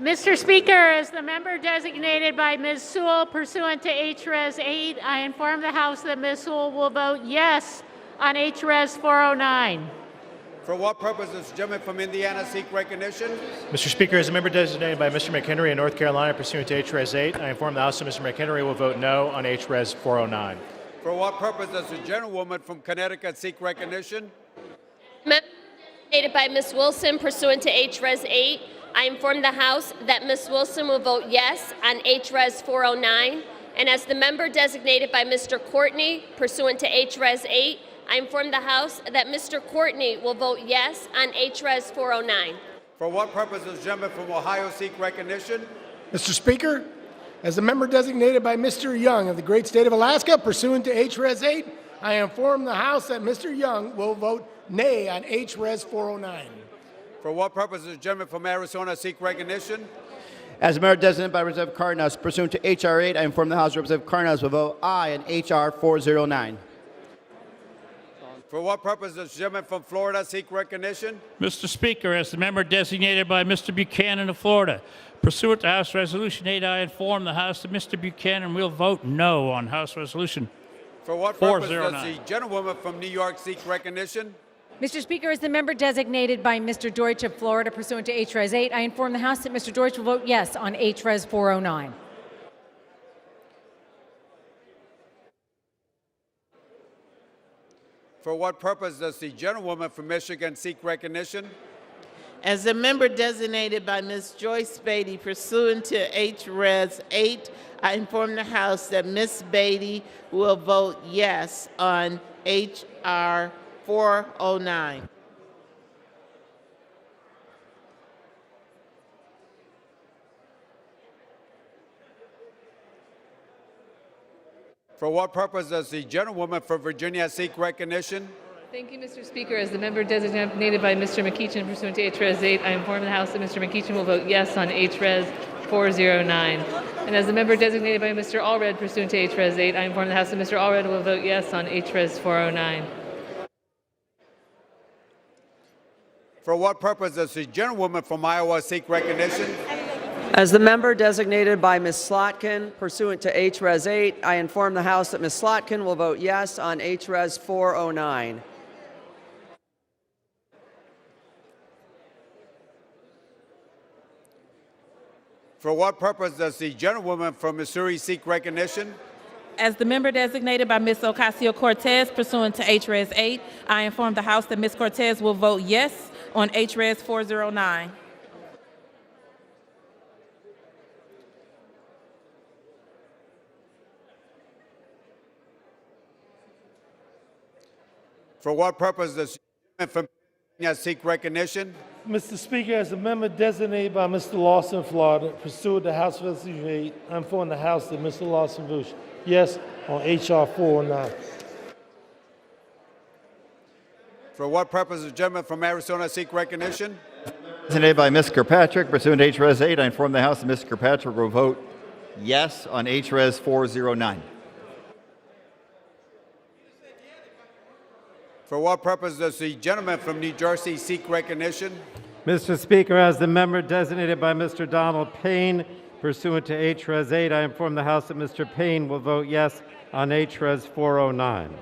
Mr. Speaker, as the member designated by Ms. Sewell pursuant to H.Res. 8, I inform the House that Ms. Sewell will vote yes on H.Res. 409. For what purpose does the gentleman from Indiana seek recognition? Mr. Speaker, as a member designated by Mr. McHenry of North Carolina pursuant to H.Res. 8, I inform the House that Mr. McHenry will vote no on H.Res. 409. For what purpose does the gentlewoman from Connecticut seek recognition? Designated by Ms. Wilson pursuant to H.Res. 8, I inform the House that Ms. Wilson will vote yes on H.Res. 409. And as the member designated by Mr. Courtney pursuant to H.Res. 8, I inform the House that Mr. Courtney will vote yes on H.Res. 409. For what purpose does the gentleman from Ohio seek recognition? Mr. Speaker, as the member designated by Mr. Young of the great state of Alaska pursuant to H.Res. 8, I inform the House that Mr. Young will vote nay on H.Res. 409. For what purpose does the gentleman from Arizona seek recognition? As a member designated by Representative Cardenas pursuant to H.R. 8, I inform the House Representative Cardenas will vote aye on H.R. 409. For what purpose does the gentleman from Florida seek recognition? Mr. Speaker, as the member designated by Mr. Buchanan of Florida, pursuant to House Resolution 8, I inform the House that Mr. Buchanan will vote no on House Resolution For what purpose does the gentlewoman from New York seek recognition? Mr. Speaker, as the member designated by Mr. Deutsch of Florida pursuant to H.Res. 8, I inform the House that Mr. Deutsch will vote yes on H.Res. 409. For what purpose does the gentlewoman from Michigan seek recognition? As a member designated by Ms. Joyce Beatty pursuant to H.Res. 8, I inform the House that Ms. Beatty will vote yes on H.R. 409. For what purpose does the gentlewoman from Virginia seek recognition? Thank you, Mr. Speaker. As the member designated by Mr. McEachin pursuant to H.Res. 8, I inform the House that Mr. McEachin will vote yes on H.Res. 409. And as the member designated by Mr. Allred pursuant to H.Res. 8, I inform the House that Mr. Allred will vote yes on H.Res. 409. For what purpose does the gentlewoman from Iowa seek recognition? As the member designated by Ms. Slotkin pursuant to H.Res. 8, I inform the House that Ms. Slotkin will vote yes on H.Res. 409. For what purpose does the gentlewoman from Missouri seek recognition? As the member designated by Ms. Ocasio-Cortez pursuant to H.Res. 8, I inform the House that Ms. Cortez will vote yes on H.Res. 409. For what purpose does the gentlewoman from Virginia seek recognition? Mr. Speaker, as a member designated by Mr. Lawson, Florida, pursuant to House Resolution 8, I inform the House that Mr. Lawson votes yes on H.R. 409. For what purpose does the gentleman from Arizona seek recognition? Designated by Ms. Kirkpatrick, pursuant to H.Res. 8, I inform the House that Ms. Kirkpatrick will vote yes on H.Res. 409. For what purpose does the gentleman from New Jersey seek recognition? Mr. Speaker, as the member designated by Mr. Donald Payne, pursuant to H.Res. 8, I inform the House that Mr. Payne will vote yes on H.Res. 409.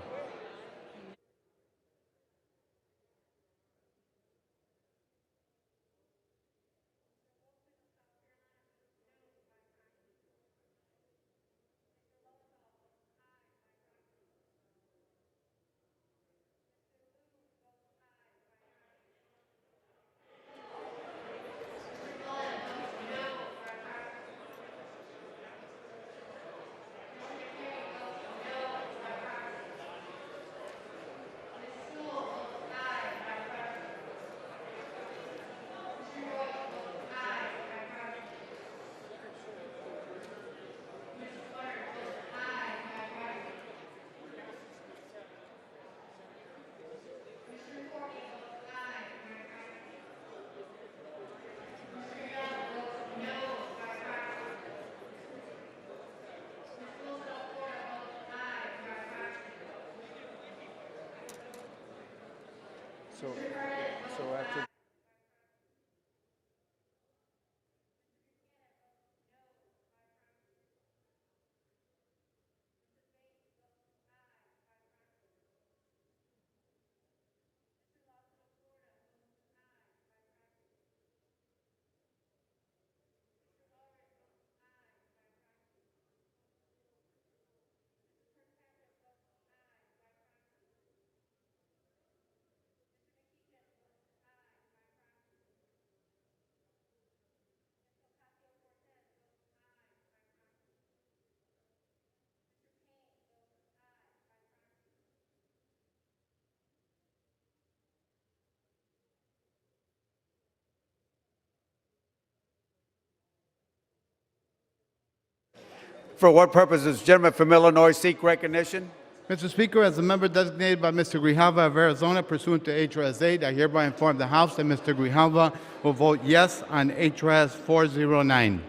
So after. For what purpose does the gentleman from Illinois seek recognition? Mr. Speaker, as a member designated by Mr. Grijalva of Arizona pursuant to H.Res. 8, I hereby inform the House that Mr. Grijalva will vote yes on H.Res. 409.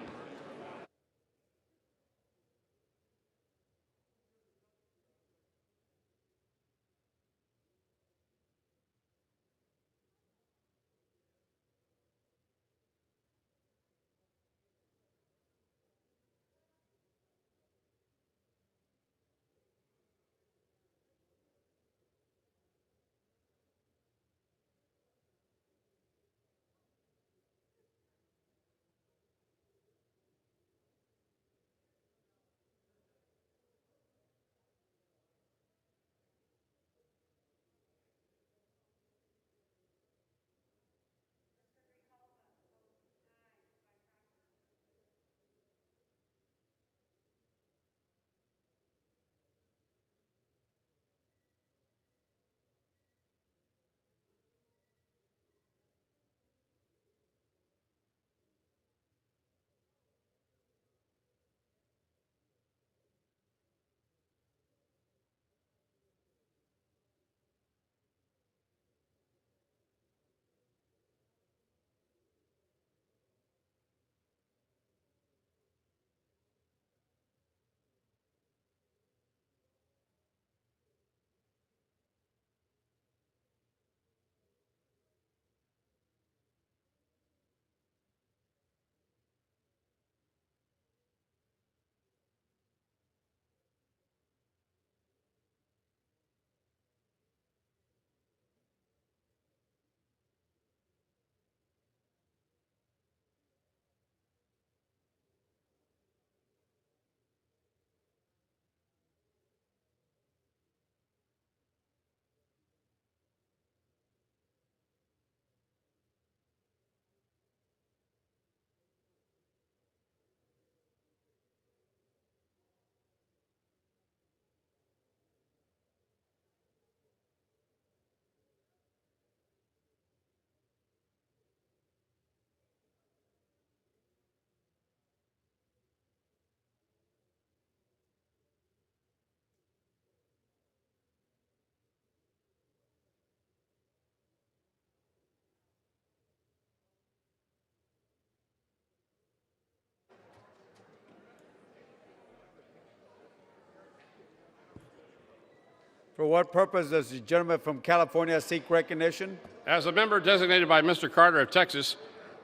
For what purpose does the gentleman from California seek recognition? As a member designated by Mr. Carter of Texas,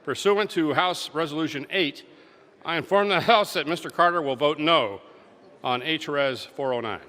pursuant to House Resolution 8, I inform the House that Mr. Carter will vote no on H.Res. 409.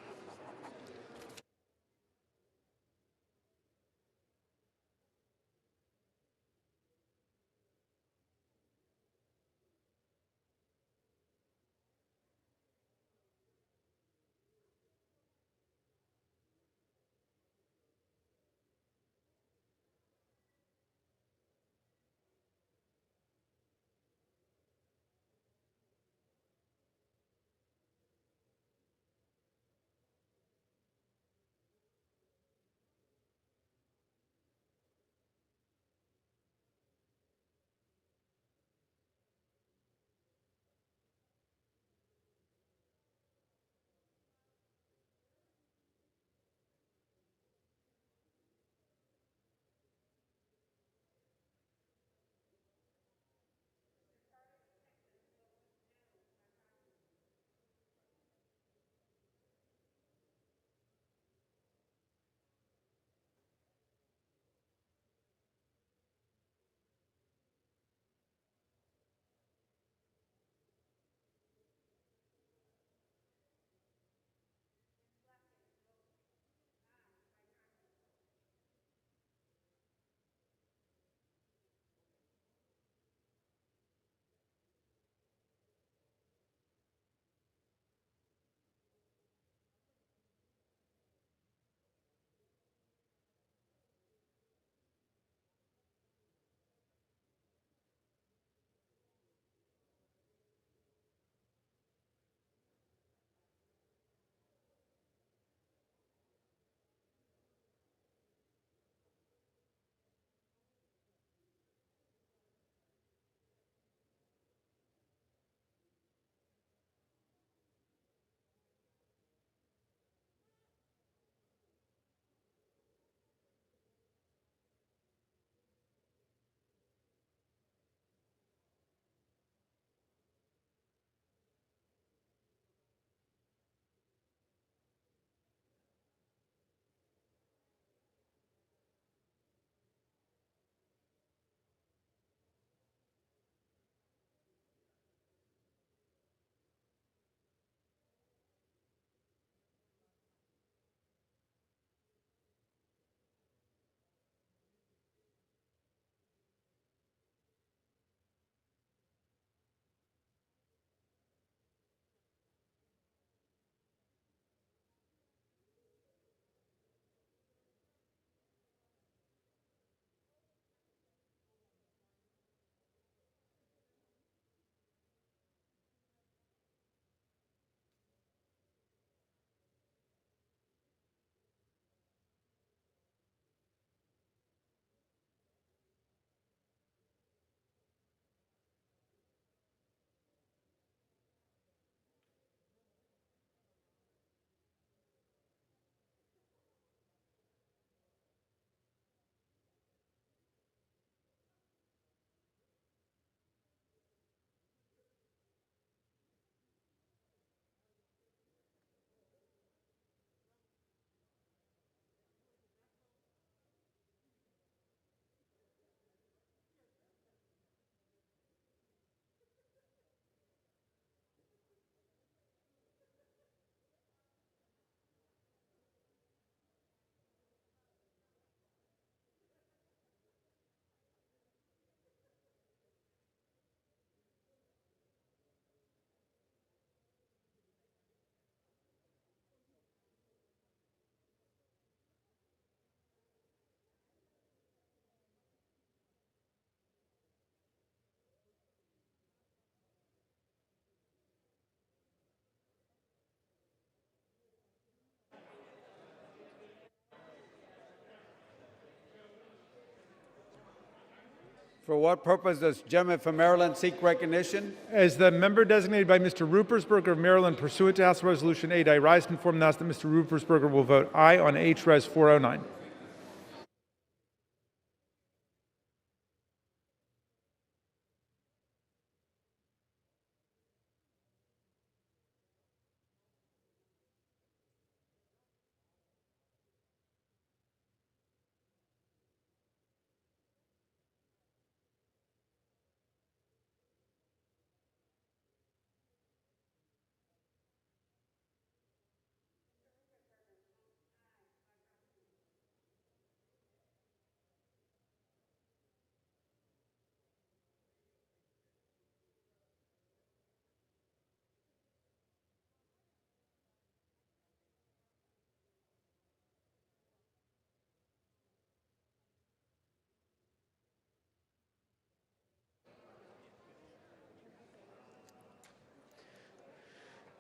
For what purpose does the gentleman from Maryland seek recognition? As the member designated by Mr. Ruppersberger of Maryland pursuant to House Resolution 8, I rise to inform the House that Mr. Ruppersberger will vote aye on H.Res. 409.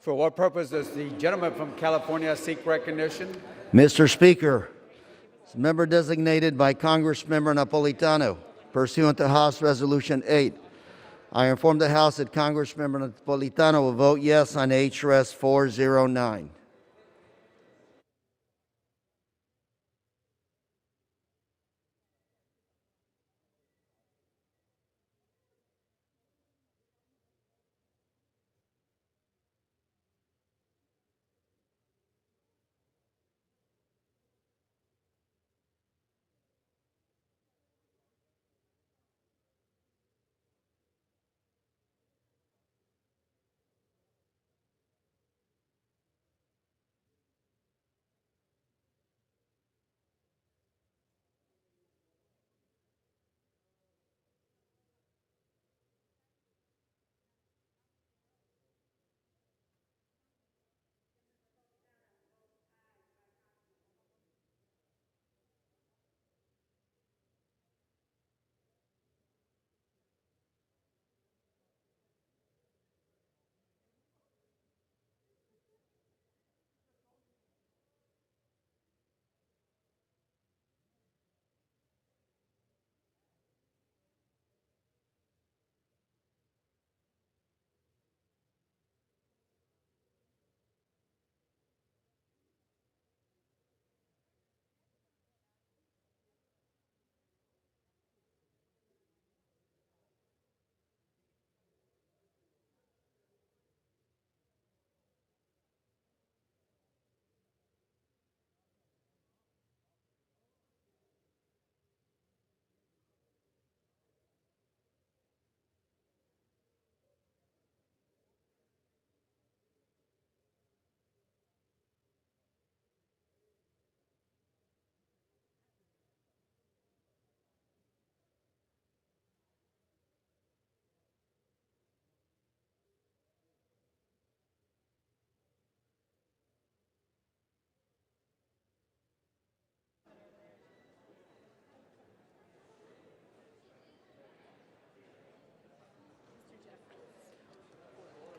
For what purpose does the gentleman from California seek recognition? Mr. Speaker, as a member designated by Congressmember Napolitano pursuant to House Resolution 8, I inform the House that Congressmember Napolitano will vote yes on H.Res. 409.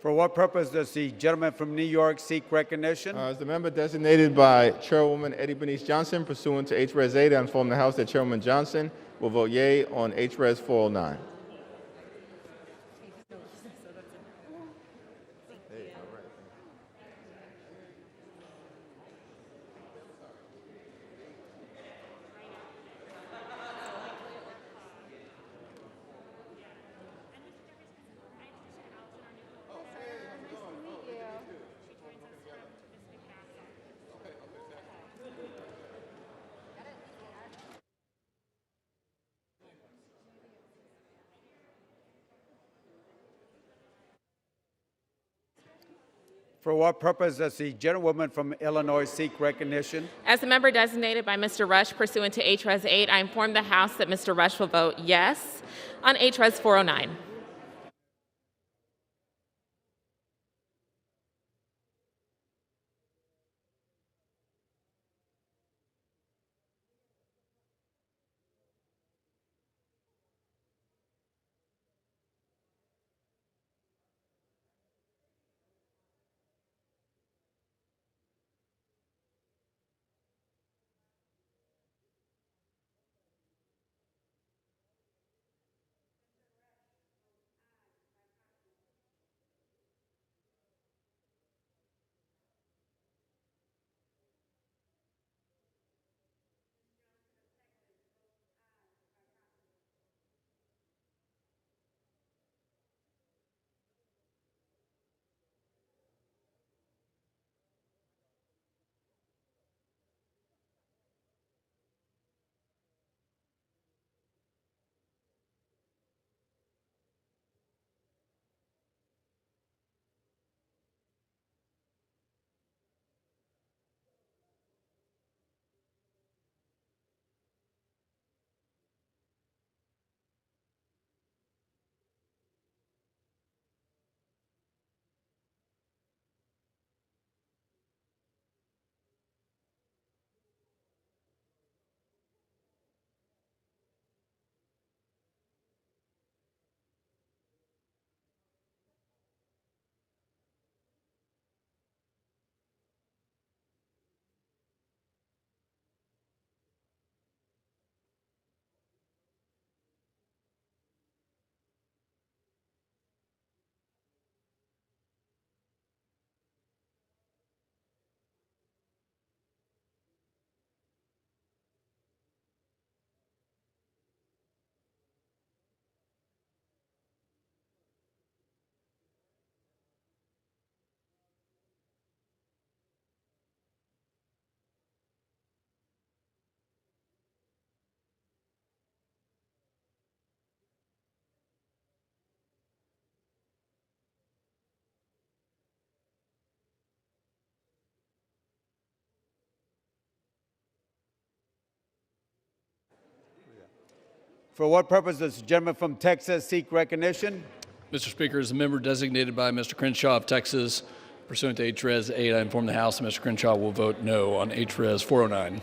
For what purpose does the gentleman from New York seek recognition? As the member designated by Chairwoman Eddie Bernice Johnson pursuant to H.Res. 8, I inform the House that Chairman Johnson will vote yea on H.Res. 409. For what purpose does the gentlewoman from Illinois seek recognition? As a member designated by Mr. Rush pursuant to H.Res. 8, I inform the House that Mr. Rush will vote yes on H.Res. 409. For what purpose does the gentleman from Texas seek recognition? Mr. Speaker, as a member designated by Mr. Crenshaw of Texas, pursuant to H.Res. 8, I inform the House that Mr. Crenshaw will vote no on H.Res. 409.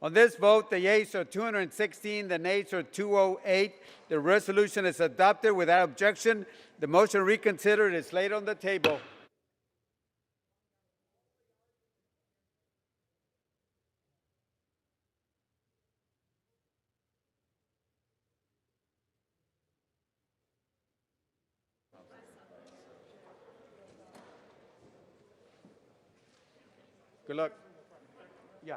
On this vote, the yeas are 216, the nays are 208. The resolution is adopted without objection. The motion reconsidered is laid on the table. Good luck. Yeah.